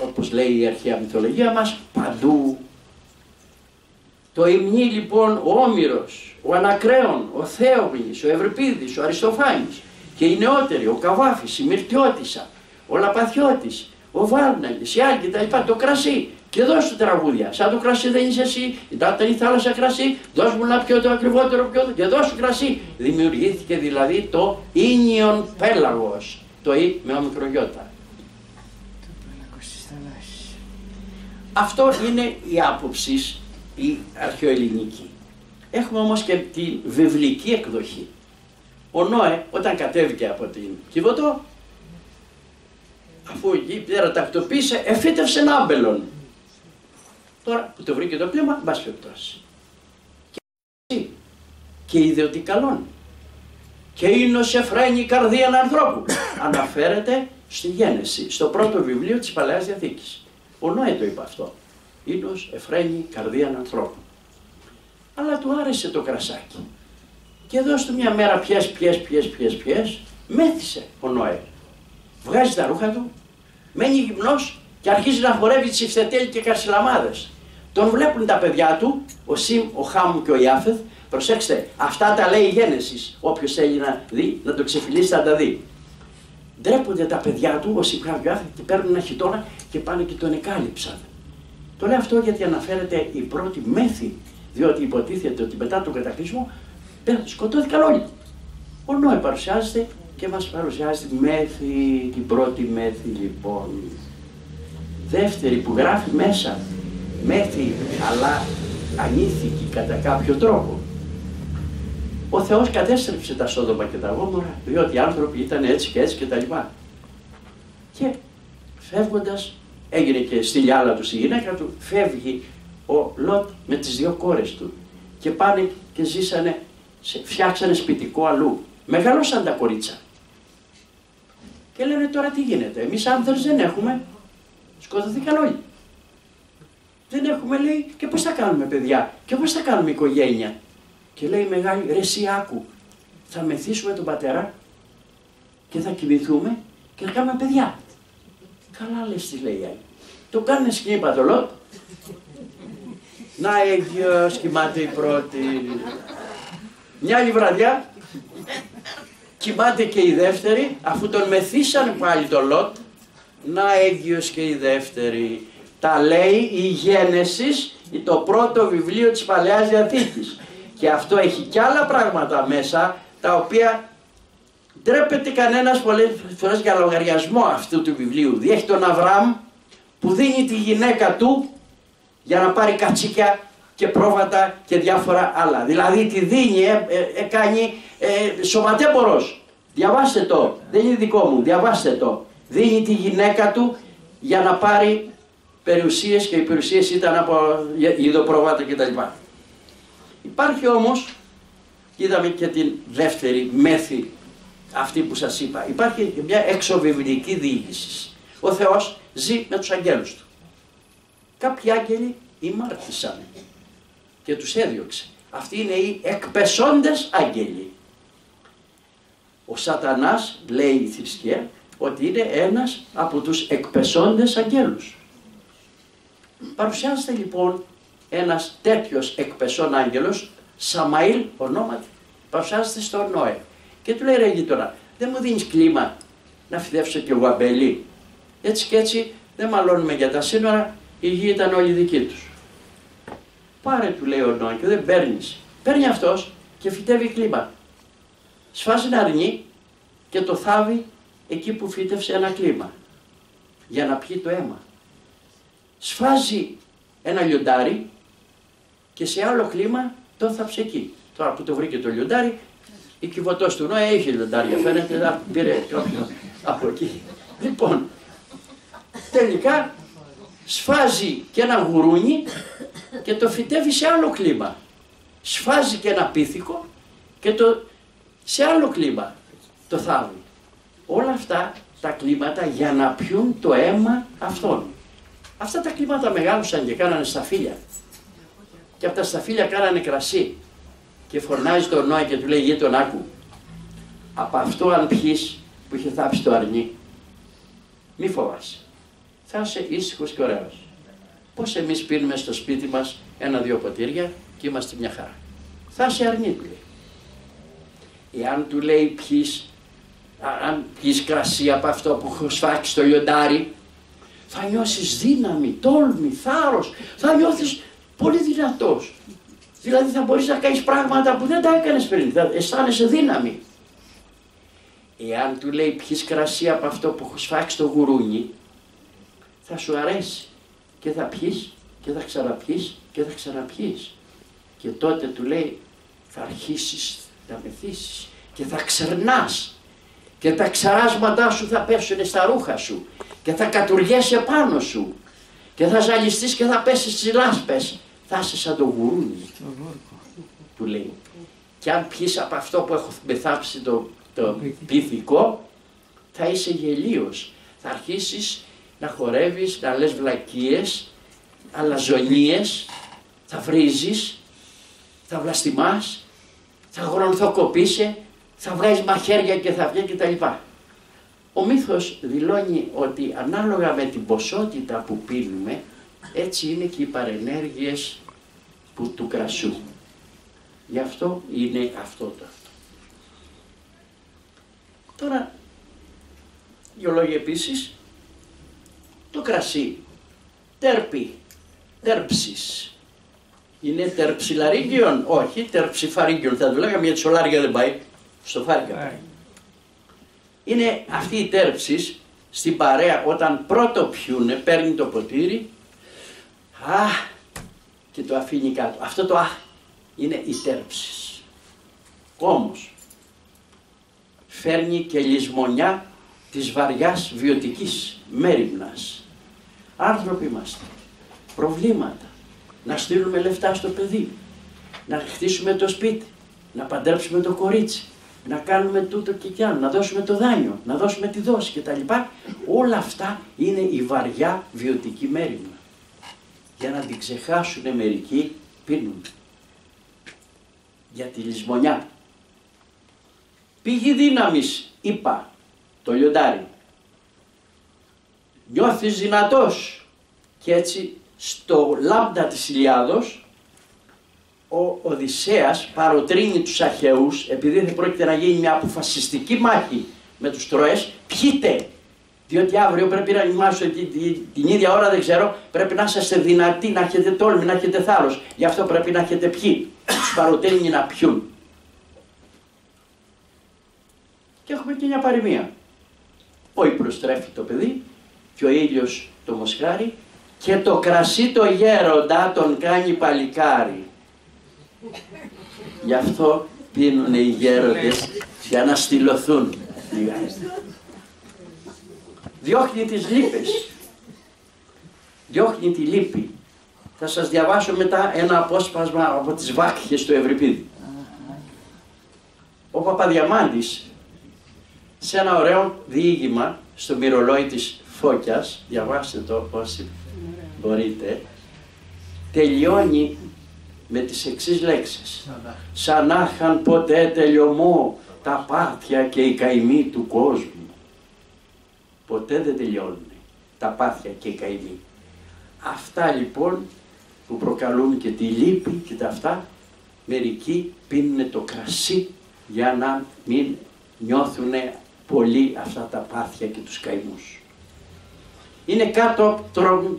όπως λέει η αρχαία μυθολογία μας, παντού. Το υμνεί λοιπόν ο Όμηρος, ο Ανακρέων, ο Θέομνης, ο Ευρυπίδης, ο Αριστοφάνης και οι νεότεροι, ο Καβάφης, η Μυρτιώτισσα, ο Λαπαθιώτης, ο Βάρναγης, οι άλλοι κτλ. Το κρασί και δώσ' του τραγούδια. Σαν το κρασί δεν είσαι εσύ, ήταν η θάλασσα κρασί, δώσ' μου να πιω το ακριβότερο πιο και δώσ' του κρασί. Δημιουργήθηκε δηλαδή το ίνιον πέλαγος, το «η» με ομικρογιώτα. Αυτό είναι η άποψη η αρχαιοελληνική. Έχουμε όμως και τη βιβλική εκδοχή. Ο Νόε όταν κατέβηκε από την Κιβωτό, αφού η πτέρα τακτοποίησε, εφύτευσε ένα άμπελον. Τώρα που το βρήκε το κλίμα, μπας περιπτώσει. Και είδε ότι καλόν. Και ίνος εφραίνει η καρδία ανθρώπου. Αναφέρεται στη Γένεση, στο πρώτο βιβλίο της Παλαιάς Διαθήκης. Ο Νόε το είπε αυτό. Ίνος εφραίνει η καρδία ανθρώπου. Αλλά του άρεσε το κρασάκι. Και εδώ του μια μέρα πιες, μέθησε ο Νόε. Βγάζει τα ρούχα του, μένει γυμνός και αρχίζει να χορεύει τσιφτετέλ και καρσιλαμάδες. Τον βλέπουν τα παιδιά του, ο Σιμ, ο Χάμ και ο Ιάφεθ. Προσέξτε, αυτά τα λέει η Γένεσης. Όποιος θέλει να δει, να το ξεφυλίσει θα τα δει. Ντρέπονται τα παιδιά του, ο Σιμ, Χάμ και ο Ιάφεθ, και παίρνουν ένα χιτώνα και πάνε και τον εκάλυψαν. Το λέω αυτό γιατί αναφέρεται η πρώτη μέθη, διότι υποτίθεται ότι μετά τον κατακλυσμό σκοτώθηκαν όλοι. Ο Νόε παρουσιάζεται και μας παρουσιάζει τη μέθη, την πρώτη μέθη λοιπόν. Δεύτερη που γράφει μέσα, μέθη αλλά ανήθικη κατά κάποιο τρόπο. Ο Θεός κατέστρεψε τα Σόδομα και τα Γόμορα, διότι οι άνθρωποι ήταν έτσι και τα λοιπά. Και φεύγοντας, έγινε και στη λιάλα του, στη γυναίκα του, φεύγει ο Λότ με τις δύο κόρες του και πάνε και ζήσανε, φτιάξανε σπιτικό αλλού. Μεγαλώσαν τα κορίτσα. Και λένε τώρα τι γίνεται, εμείς άνδρες δεν έχουμε, σκοτωθήκαν όλοι. Δεν έχουμε, λέει, και πώς θα κάνουμε παιδιά, και πώς θα κάνουμε οικογένεια. Και λέει μεγάλη, ρε εσύ άκου, θα μεθύσουμε τον πατέρα και θα κοιμηθούμε και θα κάνουμε παιδιά. Καλά λες, τι λέει η άλλη. Το κάνουν σκηνή πατολότ. Να έγκυος, κοιμάται η πρώτη. Μια άλλη βραδιά, κοιμάται και η δεύτερη, αφού τον μεθύσαν πάλι τον Λότ, να έγκυος και η δεύτερη. Τα λέει η Γένεσης, το πρώτο βιβλίο της Παλαιάς Διαθήκης. Και αυτό έχει κι άλλα πράγματα μέσα, τα οποία ντρέπεται κανένας πολλές φορές για λογαριασμό αυτού του βιβλίου. Διέχει τον Αβραάμ που δίνει τη γυναίκα του για να πάρει κατσίκια και πρόβατα και διάφορα άλλα. Δηλαδή τη δίνει, κάνει σωματέμπορος. Διαβάστε το, δεν είναι δικό μου, διαβάστε το. Δίνει τη γυναίκα του για να πάρει περιουσίες και οι περιουσίες ήταν από ειδοπρόβατα κτλ. Υπάρχει όμως, είδαμε και την δεύτερη μέθη, αυτή που σας είπα, υπάρχει μια εξωβιβλική διοίκηση. Ο Θεός ζει με τους αγγέλους του. Κάποιοι άγγελοι ημάρτησαν και τους έδιωξε. Αυτοί είναι οι εκπεσόντες άγγελοι. Ο Σατανάς, λέει η θρησκεία, ότι είναι ένας από τους εκπεσόντες αγγέλους. Παρουσιάζεται λοιπόν ένας τέτοιος εκπεσόν άγγελος, Σαμαήλ ονόματι, παρουσιάζεται στον Νόε. Και του λέει ρε γείτονα, δεν μου δίνεις κλίμα να φυτέψω και εγώ αμπέλι. Έτσι και έτσι δεν μαλώνουμε για τα σύνορα, η γη ήταν όλη δική τους. Πάρε, του λέει ο Νόε, και δεν παίρνεις. Παίρνει αυτός και φυτεύει κλίμα. Σφάζει ένα αρνί και το θάβει εκεί που φύτευσε ένα κλίμα για να πιει το αίμα. Σφάζει ένα λιοντάρι και σε άλλο κλίμα το θάψε εκεί. Τώρα που το βρήκε το λιοντάρι, η Κιβωτός του Νόε είχε λιοντάρια, φαίνεται, πήρε κάποιον από εκεί. Λοιπόν, τελικά σφάζει και ένα γουρούνι και το φυτεύει σε άλλο κλίμα. Σφάζει και ένα πίθηκο και το σε άλλο κλίμα το θάβει. Όλα αυτά τα κλίματα για να πιούν το αίμα αυτών. Αυτά τα κλίματα μεγάλωσαν και κάνανε σταφύλια. Και από τα σταφύλια κάνανε κρασί. Και φωνάζει τον Νόε και του λέει γείτον άκου. Από αυτό αν πιείς που είχε θάψει το αρνί, μη φοβάσαι. Θα είσαι ήσυχος και ωραίος. Πώς εμείς πίνουμε στο σπίτι μας 1-2 ποτήρια και είμαστε μια χαρά. Θα είσαι αρνί, του λέει. Εάν του λέει πιείς, αν πιείς κρασί από αυτό που έχω σφάξει στο λιοντάρι, θα νιώσεις δύναμη, τόλμη, θάρρος, θα νιώθεις πολύ δυνατός. Δηλαδή θα μπορείς να κάνεις πράγματα που δεν τα έκανες πριν, θα αισθάνεσαι δύναμη. Εάν του λέει πιεις κρασί από αυτό που έχω σφάξει το γουρούνι, θα σου αρέσει και θα πιεις και θα ξαναπιείς και θα ξαναπιείς. Και τότε του λέει θα αρχίσεις να μεθύσεις και θα ξερνάς και τα ξαράσματά σου θα πέσουν στα ρούχα σου και θα κατουργέσαι πάνω σου και θα ζαλιστείς και θα πέσεις στις λάσπες. Θα είσαι σαν το γουρούνι, του λέει. Και αν πιείς από αυτό που έχω μεθάψει το πυθικό, θα είσαι γελίος. Θα αρχίσεις να χορεύεις, να λες βλακίες, αλαζονίες, θα βρίζεις, θα βλαστημάς, θα γρονθοκοπείσαι, θα βγάζεις μαχαίρια και θα βγει κτλ. Ο μύθος δηλώνει ότι ανάλογα με την ποσότητα που πίνουμε, έτσι είναι και οι παρενέργειες του κρασού. Γι' αυτό είναι αυτό το. Τώρα, δύο λόγια επίσης, το κρασί, τέρψης, είναι τερψιλαρίγγιον, όχι, τερψιφαρίγγιον, θα του λέγαμε γιατί σολάρια δεν πάει, στο φάρικα πάει. Είναι αυτή η τέρψης στην παρέα όταν πρώτο πιούνε, παίρνει το ποτήρι, και το αφήνει κάτω. Αυτό το είναι η τέρψης. Όμως, φέρνει και λησμονιά της βαριάς βιωτικής μέριμνας. Άνθρωποι είμαστε. Προβλήματα. Να στείλουμε λεφτά στο παιδί. Να χτίσουμε το σπίτι. Να παντρέψουμε το κορίτσι. Να κάνουμε τούτο και κι άλλο. Να δώσουμε το δάνειο. Να δώσουμε τη δόση κτλ. Όλα αυτά είναι η βαριά βιωτική μέριμνα. Για να την ξεχάσουν μερικοί, πίνουν. Για τη λησμονιά. Πηγή δύναμης, είπα, το λιοντάρι. Νιώθεις δυνατός. Και έτσι στο λάμπτα της Ηλιάδος, ο Οδυσσέας παροτρύνει τους Αχαιούς, επειδή δεν πρόκειται να γίνει μια αποφασιστική μάχη με τους Τρώες, πιείτε. Διότι αύριο πρέπει να είμαστε την ίδια ώρα, δεν ξέρω, πρέπει να είσαστε δυνατοί, να έχετε τόλμη, να έχετε θάρρος. Γι' αυτό πρέπει να έχετε πιει. Τους παροτρύνει να πιούν. Και έχουμε και μια παροιμία. Ο ύπνος τρέφει το παιδί και ο ήλιος το μοσχάρι και το κρασί το γέροντα τον κάνει παλικάρι. Γι' αυτό πίνουν οι γέροντες για να στυλωθούν. Διώχνει τις λύπες. Διώχνει τη λύπη. Θα σας διαβάσω μετά ένα απόσπασμα από τις Βάκχες του Ευρυπίδη. Ο Παπαδιαμάντης, σε ένα ωραίο διήγημα στο μυρολόι της Φώκιας, διαβάστε το όσοι μπορείτε, τελειώνει με τις εξής λέξεις. Σαν να είχαν ποτέ τελειωμό τα πάθια και οι καημοί του κόσμου. Ποτέ δεν τελειώνουν τα πάθια και οι καημοί. Αυτά λοιπόν που προκαλούν και τη λύπη και τα αυτά, μερικοί πίνουν το κρασί για να μην νιώθουν πολύ αυτά τα πάθια και τους καημούς. Είναι κάτω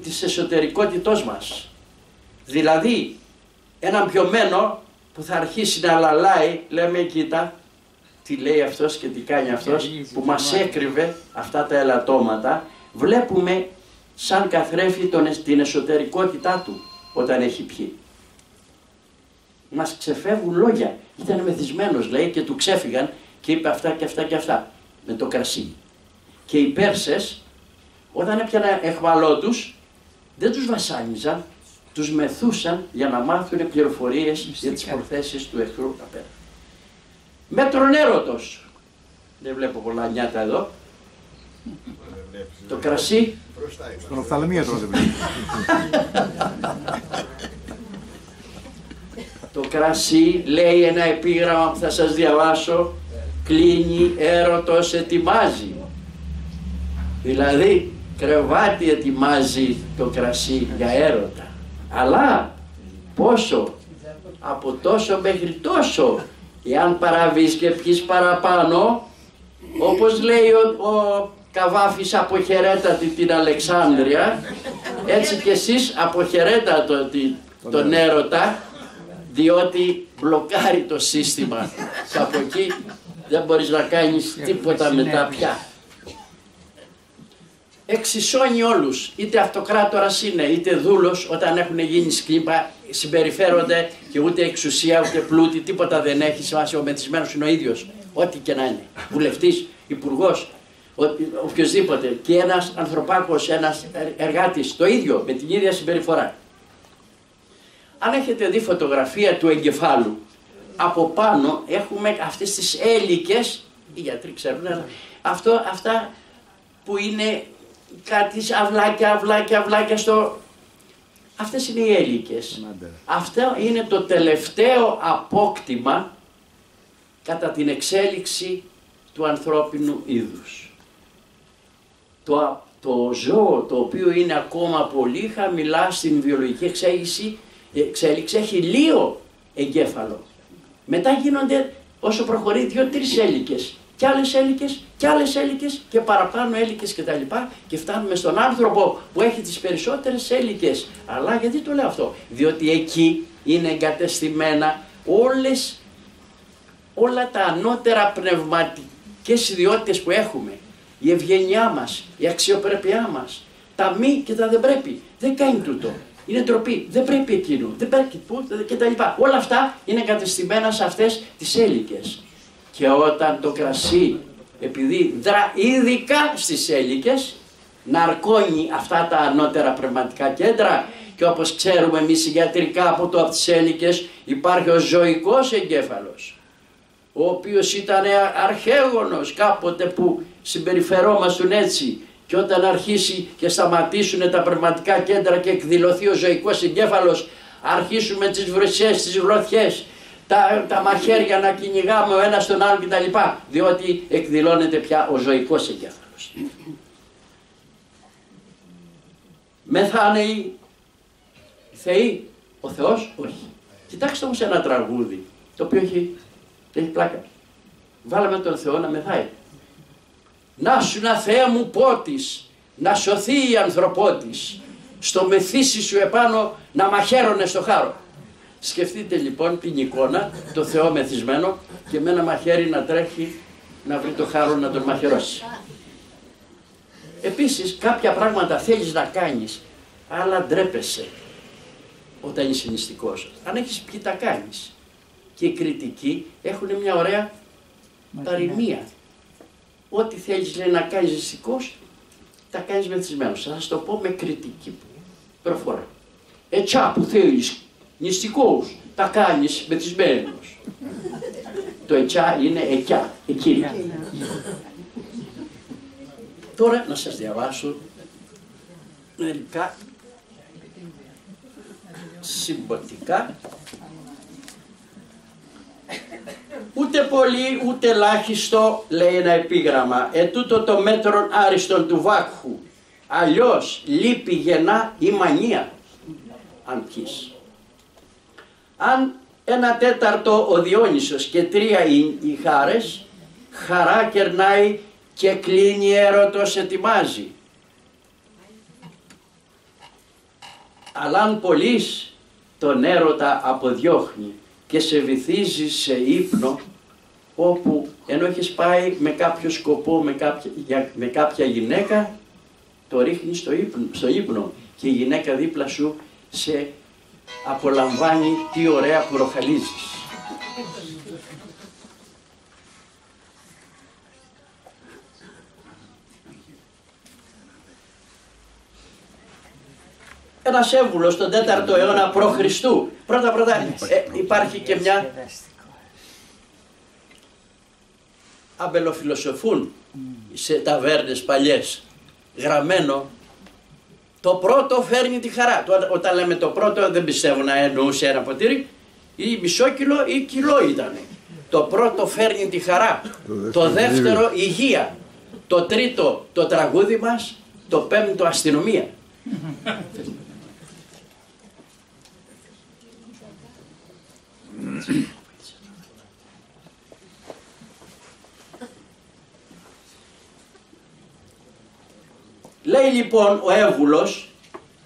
της εσωτερικότητός μας. Δηλαδή, έναν πιωμένο που θα αρχίσει να λαλάει, λέμε κοίτα, τι λέει αυτός και τι κάνει αυτός, που μας έκρυβε αυτά τα ελαττώματα, βλέπουμε σαν καθρέφει την εσωτερικότητά του όταν έχει πιει. Μας ξεφεύγουν λόγια. Ήταν μεθυσμένος, λέει, και του ξέφυγαν και είπε αυτά και αυτά και αυτά με το κρασί. Και οι Πέρσες, όταν έπιαναν εχμαλώτους, δεν τους βασάνιζαν, τους μεθούσαν για να μάθουν πληροφορίες για τις προθέσεις του εχθρού απέρα. Μέτρον έρωτος. Δεν βλέπω πολλά νιάτα εδώ. Το κρασί.
Στον οφθαλμίατρο δεν βλέπω.
Το κρασί, λέει ένα επίγραμμα που θα σας διαβάσω, κλείνει, έρωτος ετοιμάζει. Δηλαδή, κρεβάτι ετοιμάζει το κρασί για έρωτα. Αλλά, πόσο, από τόσο μέχρι τόσο, εάν παραβείς και πιείς παραπάνω, όπως λέει ο Καβάφης αποχαιρέτατε την Αλεξάνδρεια, έτσι και εσείς αποχαιρέtate τον έρωτα, διότι μπλοκάρει το σύστημα και από εκεί δεν μπορείς να κάνεις τίποτα μετά πια. Εξισώνει όλους, είτε αυτοκράτορας είναι είτε δούλος, όταν έχουν γίνει σκλήπα συμπεριφέρονται και ούτε εξουσία ούτε πλούτη, τίποτα δεν έχει σημασία, ο μεθυσμένος είναι ο ίδιος, ό,τι και να είναι, βουλευτής, υπουργός, οποιοσδήποτε, και ένας ανθρωπάκος, ένας εργάτης, το ίδιο, με την ίδια συμπεριφορά. Αν έχετε δει φωτογραφία του εγκεφάλου, από πάνω έχουμε αυτές τις έλικες, οι γιατροί ξέρουν, αυτά που είναι κάτι αυλάκια στο... Αυτές είναι οι έλικες. Αυτό είναι το τελευταίο απόκτημα κατά την εξέλιξη του ανθρώπινου είδους. Το ζώο το οποίο είναι ακόμα πολύ χαμηλά στην βιολογική εξέλιξη έχει λίγο εγκέφαλο. Μετά γίνονται όσο προχωρεί 2-3 έλικες και άλλες έλικες και άλλες έλικες και παραπάνω έλικες κτλ. Και φτάνουμε στον άνθρωπο που έχει τις περισσότερες έλικες. Αλλά γιατί το λέω αυτό? Διότι εκεί είναι εγκατεστημένα όλα τα ανώτερα πνευματικές ιδιότητες που έχουμε. Η ευγένειά μας, η αξιοπρέπειά μας, τα μη και τα δεν πρέπει. Δεν κάνει τούτο. Είναι ντροπή. Δεν πρέπει εκείνο. Δεν πρέπει κτλ. Όλα αυτά είναι εγκατεστημένα σε αυτές τις έλικες. Και όταν το κρασί, επειδή δρά ειδικά στις έλικες, ναρκώνει αυτά τα ανώτερα πνευματικά κέντρα, και όπως ξέρουμε εμείς ιατρικά από τις έλικες υπάρχει ο ζωικός εγκέφαλος, ο οποίος ήταν αρχαίγονος κάποτε που συμπεριφερόμαστον έτσι, και όταν αρχίσει και σταματήσουν τα πνευματικά κέντρα και εκδηλωθεί ο ζωικός εγκέφαλος, αρχίσουμε τις βρυσές, τις γροθιές, τα μαχαίρια να κυνηγάμε ο ένας τον άλλον κτλ. Διότι εκδηλώνεται πια ο ζωικός εγκέφαλος. Μεθάνε οι θεοί, ο Θεός όχι. Κοιτάξτε όμως ένα τραγούδι, το οποίο έχει πλάκα. Βάλαμε τον Θεό να μεθάει. Να σου να Θεέ μου πότης, να σωθεί η ανθρωπότης, στο μεθύσι σου επάνω να μαχαίρωνε στο χάρο. Σκεφτείτε λοιπόν την εικόνα, το Θεό μεθυσμένο και με ένα μαχαίρι να τρέχει να βρει το χάρο να τον μαχαιρώσει. Επίσης κάποια πράγματα θέλεις να κάνεις, αλλά ντρέπεσαι όταν είσαι νηστικός. Αν έχεις πει τα κάνεις. Και οι κριτικοί έχουν μια ωραία παροιμία. Ό,τι θέλεις λέει να κάνεις νηστικός, τα κάνεις μεθυσμένος. Θα σας το πω με κριτική προφορά. Ετσά που θέλεις νηστικός, τα κάνεις μεθυσμένος. Το ετσά είναι εκιά, εκείνη. Τώρα να σας διαβάσω μερικά συμποτικά. Ούτε πολύ ούτε ελάχιστο, λέει ένα επίγραμμα, ετούτο το μέτρον άριστον του βάκχου, αλλιώς λύπη γεννά η μανία, αν πεις. Αν 1/4 ο Διόνυσος και 3 οι χάρες, χαρά κερνάει και κλείνει έρωτος ετοιμάζει. Αλλά αν πολύς τον έρωτα αποδιώχνει και σε βυθίζει σε ύπνο, όπου ενώ έχεις πάει με κάποιο σκοπό, με κάποια γυναίκα, το ρίχνει στο ύπνο και η γυναίκα δίπλα σου σε απολαμβάνει, τι ωραία που ροχαλίζεις. Ένας έμβουλος τον 4ο αιώνα π.Χ. Πρώτα υπάρχει και μια αμπελοφιλοσοφούν σε ταβέρνες παλιές, γραμμένο το πρώτο φέρνει τη χαρά. Όταν λέμε το πρώτο δεν πιστεύω να εννοούσε ένα ποτήρι, ή μισό κιλό ή κιλό ήταν. Το πρώτο φέρνει τη χαρά, το δεύτερο υγεία, το τρίτο το τραγούδι μας, το πέμπτο αστυνομία. Λέει λοιπόν ο Εύβουλος,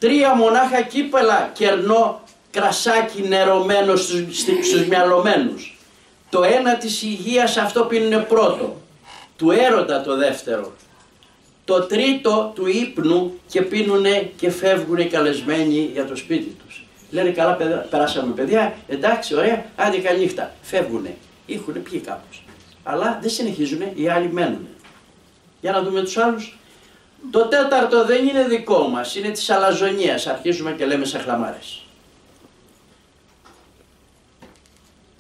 3 μονάχα κύπελα κερνό κρασάκι νερωμένο στους μυαλωμένους. Το ένα της υγείας αυτό πίνουνε πρώτο, του έρωτα το δεύτερο. Το τρίτο του ύπνου και πίνουνε και φεύγουνε καλεσμένοι για το σπίτι τους. Λένε καλά περάσαμε παιδιά, εντάξει ωραία, άντε καλή νύχτα. Φεύγουνε, είχουνε πιει κάπως. Αλλά δεν συνεχίζουνε, οι άλλοι μένουνε. Για να δούμε τους άλλους. Το τέταρτο δεν είναι δικό μας, είναι της αλαζονίας, αρχίζουμε και λέμε σαχλαμάρες.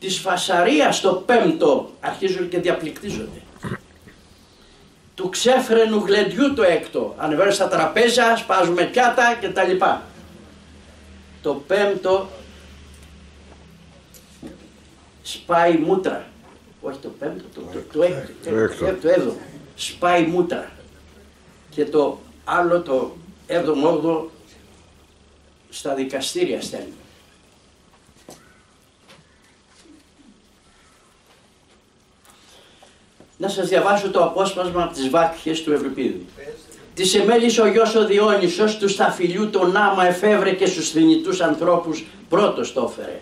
Της φασαρίας το πέμπτο αρχίζουν και διαπληκτίζονται. Του ξέφρενου γλεντιού το έκτο, ανεβαίνουν στα τραπέζια, σπάζουμε πιάτα κτλ. Το πέμπτο σπάει μούτρα, όχι το πέμπτο, το έβδομο, σπάει μούτρα. Και το άλλο το 7ο-8ο στα δικαστήρια στέλνει. Να σας διαβάσω το απόσπασμα από τις βάκχες του Ευρυπίδου. Της εμέλης ο γιος ο Διόνυσος του σταφυλιού τον άμα εφεύρε και στους θνητούς ανθρώπους πρώτος το έφερε.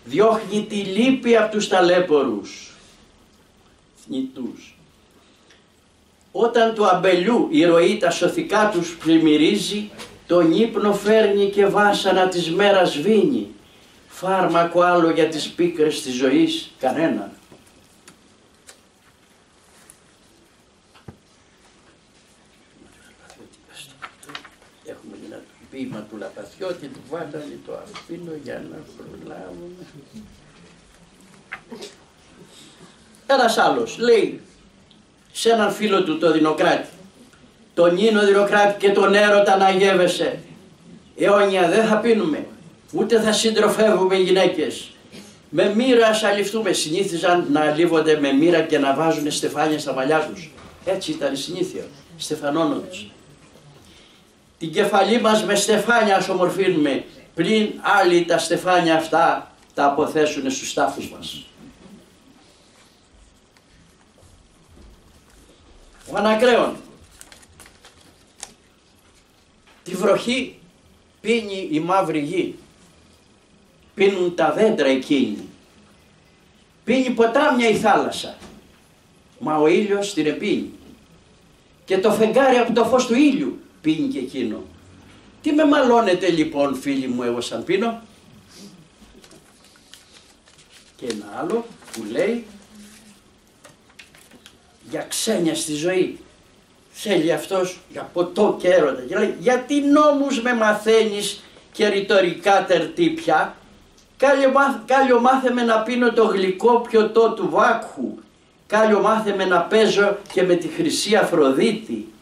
Διώχνει τη λύπη από τους ταλέπορους θνητούς. Όταν του αμπελιού η ροή τα σωθικά τους πλημμυρίζει, τον ύπνο φέρνει και βάσανα της μέρας σβήνει. Φάρμακο άλλο για τις πίκρες της ζωής κανένα. Έχουμε ένα ποίημα του Λαπαθιώτη, του βάλανε το αφήνω για να προλάβουμε. Ένας άλλος λέει σε έναν φίλο του, το Δινοκράτη, τον Ίνο Δινοκράτη και τον έρωτα να γεύεσαι. Αιώνια δεν θα πίνουμε, ούτε θα συντροφεύουμε γυναίκες. Με μοίρα ας αληφθούμε. Συνήθιζαν να αλείβονται με μοίρα και να βάζουν στεφάνια στα μαλλιά τους. Έτσι ήταν η συνήθεια, στεφανώνοντας. Την κεφαλή μας με στεφάνια ας ομορφύνουμε, πλην άλλοι τα στεφάνια αυτά τα αποθέσουν στους τάφους μας. Ο Ανακρέων. Τη βροχή πίνει η μαύρη γη. Πίνουν τα δέντρα εκείνη. Πίνει ποτάμια η θάλασσα. Μα ο ήλιος την επίνει. Και το φεγγάρι από το φως του ήλιου πίνει και εκείνο. Τι με μαλώνετε λοιπόν φίλοι μου εγώ σαν πίνω. Και ένα άλλο που λέει για ξένια στη ζωή. Θέλει αυτός για ποτό και έρωτα. Και λέει, γιατί νόμους με μαθαίνεις και ρητορικά τερτύπια. Κάλιο μάθε να πίνω το γλυκό πιωτό του βάκχου. Κάλιο μάθε να παίζω και με τη χρυσή Αφροδίτη.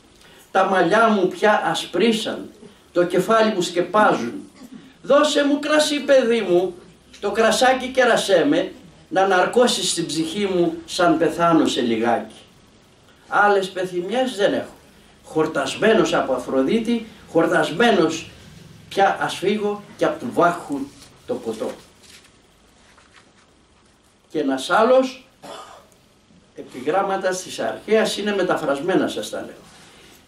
Τα μαλλιά μου πια ασπρίσαν, το κεφάλι μου σκεπάζουν. Δώσε μου κρασί παιδί μου, το κρασάκι κερασέ με, να ναρκώσεις στην ψυχή μου σαν πεθάνω σε λιγάκι. Άλλες πεθυμιές δεν έχω. Χορτασμένος από Αφροδίτη, χορτασμένος πια ας φύγω και από του βάχου το ποτό. Και ένας άλλος, επιγράμματα της αρχαίας είναι μεταφρασμένα σας τα λέω.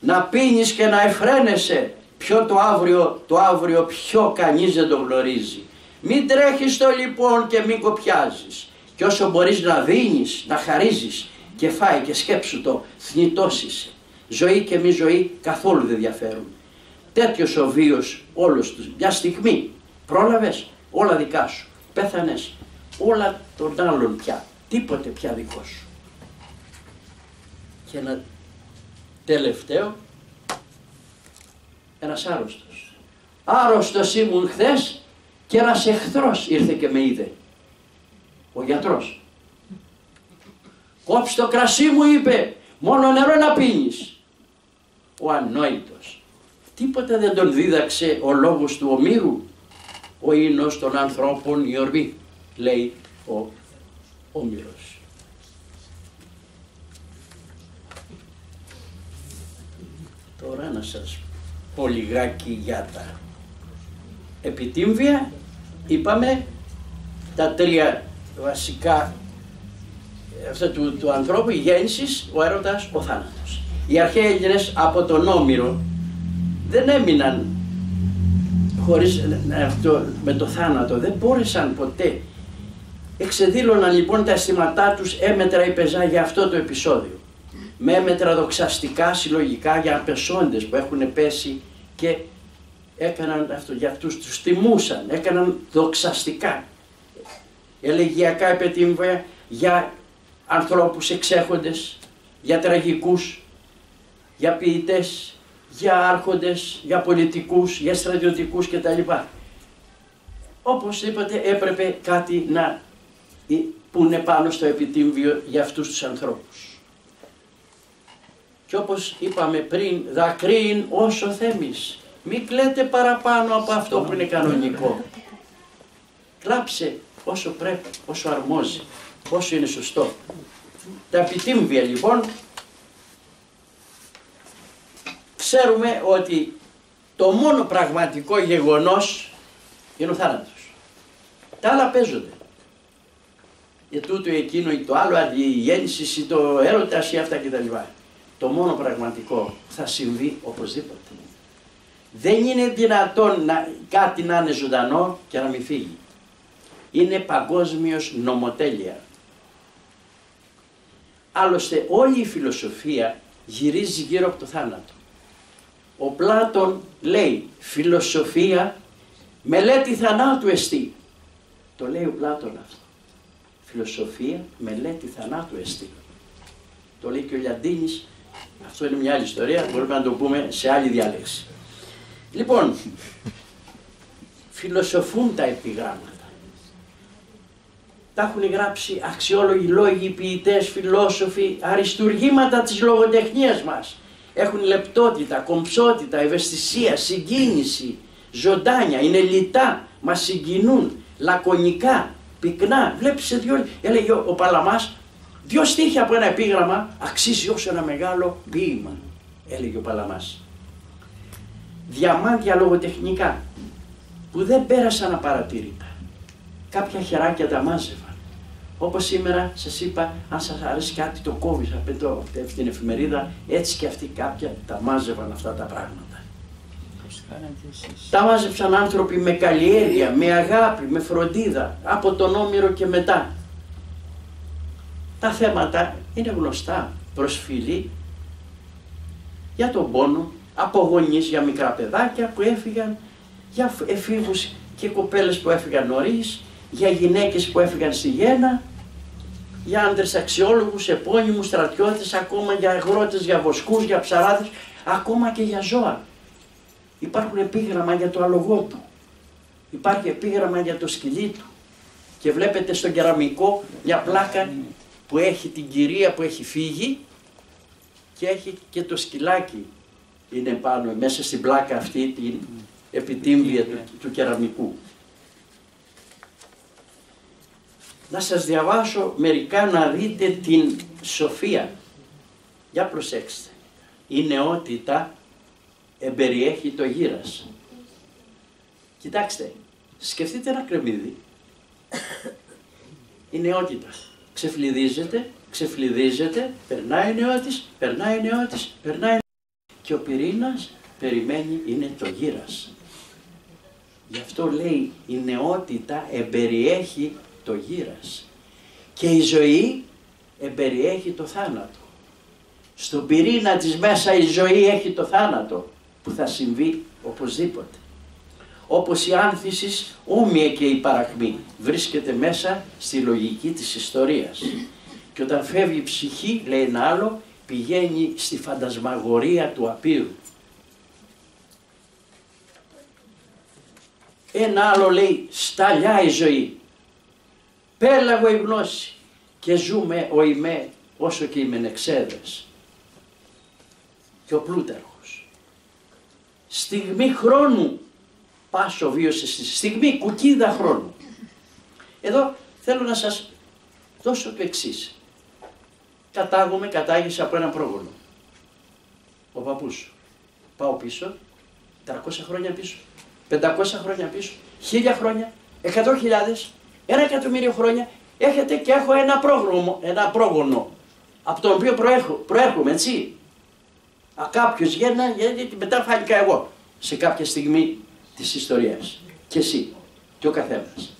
Να πίνεις και να εφραίνεσαι, ποιο το αύριο ποιο κανείς δεν το γνωρίζει. Μην τρέχεις το λοιπόν και μην κοπιάζεις. Και όσο μπορείς να δίνεις, να χαρίζεις και φάει και σκέψου το, θνητός είσαι. Ζωή και μη ζωή καθόλου δεν διαφέρουν. Τέτοιος ο βίος όλος τους. Μια στιγμή πρόλαβες, όλα δικά σου. Πέθανες, όλα των άλλων πια. Τίποτε πια δικό σου. Και ένα τελευταίο, ένας άρρωστος. Άρρωστος ήμουν χθες και ένας εχθρός ήρθε και με είδε. Ο γιατρός. Κόψε το κρασί μου είπε, μόνο νερό να πίνεις. Ο ανόητος. Τίποτα δεν τον δίδαξε ο λόγος του Ομήρου. Ο ίνος των ανθρώπων η ορμή, λέει ο Όμηρος. Τώρα να σας πω λιγάκι για τα επιτύμβια. Είπαμε τα τρία βασικά αυτά του ανθρώπου, η γέννηση, ο έρωτας, ο θάνατος. Οι αρχαίοι Έλληνες από τον Όμηρο δεν έμειναν χωρίς με το θάνατο, δεν μπόρεσαν ποτέ. Εξεδήλωναν λοιπόν τα αισθήματά τους έμετρα ή πεζά για αυτό το επεισόδιο. Με έμετρα δοξαστικά συλλογικά για απεσόντες που έχουν πέσει και έκαναν αυτό για αυτούς, τους τιμούσαν, έκαναν δοξαστικά. Ελεγιακά επετύμβια για ανθρώπους εξέχοντες, για τραγικούς, για ποιητές, για άρχοντες, για πολιτικούς, για στρατιωτικούς κτλ. Οπωσδήποτε έπρεπε κάτι να πούνε πάνω στο επιτύμβιο για αυτούς τους ανθρώπους. Και όπως είπαμε πριν, δακρύειν όσο θέμεις. Μην κλαίτε παραπάνω από αυτό που είναι κανονικό. Κλάψε όσο πρέπει, όσο αρμόζει, όσο είναι σωστό. Τα επιτύμβια λοιπόν, ξέρουμε ότι το μόνο πραγματικό γεγονός είναι ο θάνατος. Τα άλλα παίζονται. Τούτο, εκείνο ή το άλλο, η γέννηση ή το έρωτας ή αυτά κτλ. Το μόνο πραγματικό θα συμβεί οπωσδήποτε. Δεν είναι δυνατόν κάτι να είναι ζωντανό και να μην φύγει. Είναι παγκόσμιος νομοτέλεια. Άλλωστε όλη η φιλοσοφία γυρίζει γύρω από το θάνατο. Ο Πλάτων λέει φιλοσοφία μελέτη θανάτου εστί. Το λέει ο Πλάτων αυτό. Φιλοσοφία μελέτη θανάτου εστί. Το λέει και ο Λιαντίνης. Αυτό είναι μια άλλη ιστορία, μπορούμε να το πούμε σε άλλη διάλεξη. Λοιπόν, φιλοσοφούν τα επιγράμματα. Τα έχουν γράψει αξιόλογοι λόγοι, ποιητές, φιλόσοφοι, αριστουργήματα της λογοτεχνίας μας. Έχουν λεπτότητα, κομψότητα, ευαισθησία, συγκίνηση, ζωντάνια, είναι λιτά, μας συγκινούν, λακωνικά, πυκνά. Βλέπεις σε δύο, έλεγε ο Παλαμάς, 2 στίχια από ένα επίγραμμα αξίζει όσο ένα μεγάλο ποίημα, έλεγε ο Παλαμάς. Διαμάντια λογοτεχνικά που δεν πέρασαν απαρατήρητα. Κάποια χεράκια τα μάζευαν. Όπως σήμερα σας είπα, αν σας αρέσει κάτι το κόβεις από την εφημερίδα, έτσι και αυτοί κάποια τα μάζευαν αυτά τα πράγματα. Τα μάζεψαν άνθρωποι με καλλιέργεια, με αγάπη, με φροντίδα, από τον Όμηρο και μετά. Τα θέματα είναι γνωστά, προσφυλή για τον πόνο, από γονείς για μικρά παιδάκια που έφυγαν, για εφήβους και κοπέλες που έφυγαν νωρίς, για γυναίκες που έφυγαν στη γέννα, για άντρες αξιόλογους, επώνυμους, στρατιώτες, ακόμα για αγρότες, για βοσκούς, για ψαράδες, ακόμα και για ζώα. Υπάρχουν επίγραμμα για το αλογό του, υπάρχει επίγραμμα για το σκυλί του και βλέπετε στον κεραμικό μια πλάκα που έχει την κυρία που έχει φύγει και έχει και το σκυλάκι είναι πάνω μέσα στην πλάκα αυτή την επιτύμβια του κεραμικού. Να σας διαβάσω μερικά να δείτε την σοφία. Για προσέξτε. Η νεότητα εμπεριέχει το γύρας. Κοιτάξτε, σκεφτείτε ένα κρεμμύδι. Η νεότητα ξεφλιδίζεται, περνάει η νεότης, περνάει και ο πυρήνας περιμένει, είναι το γύρας. Γι' αυτό λέει η νεότητα εμπεριέχει το γύρας και η ζωή εμπεριέχει το θάνατο. Στον πυρήνα της μέσα η ζωή έχει το θάνατο που θα συμβεί οπωσδήποτε. Όπως η άνθηση όμοια και η παρακμή βρίσκεται μέσα στη λογική της ιστορίας. Και όταν φεύγει η ψυχή, λέει ένα άλλο, πηγαίνει στη φαντασμαγορία του απείρου. Ένα άλλο λέει σταλιά η ζωή, πέλαγο η γνώση και ζούμε ο ημέ όσο και οι μενεξέδρες. Και ο Πλούταρχος. Στιγμή χρόνου πάσο βίωσε στη στιγμή κουκίδα χρόνου. Εδώ θέλω να σας δώσω το εξής. Κατάγεσαι από έναν πρόγονο. Ο παππούς σου. Πάω πίσω, 300 χρόνια πίσω, 500 χρόνια πίσω, 1000 χρόνια, 100.000, 1.000.000 χρόνια. Έχετε και έχω ένα πρόγονο, από τον οποίο προέρχομαι, έτσι. Κάποιος γέννα, γιατί μετά φάνηκα εγώ. σε κάποια στιγμή της ιστορίας. Και εσύ και ο καθένας.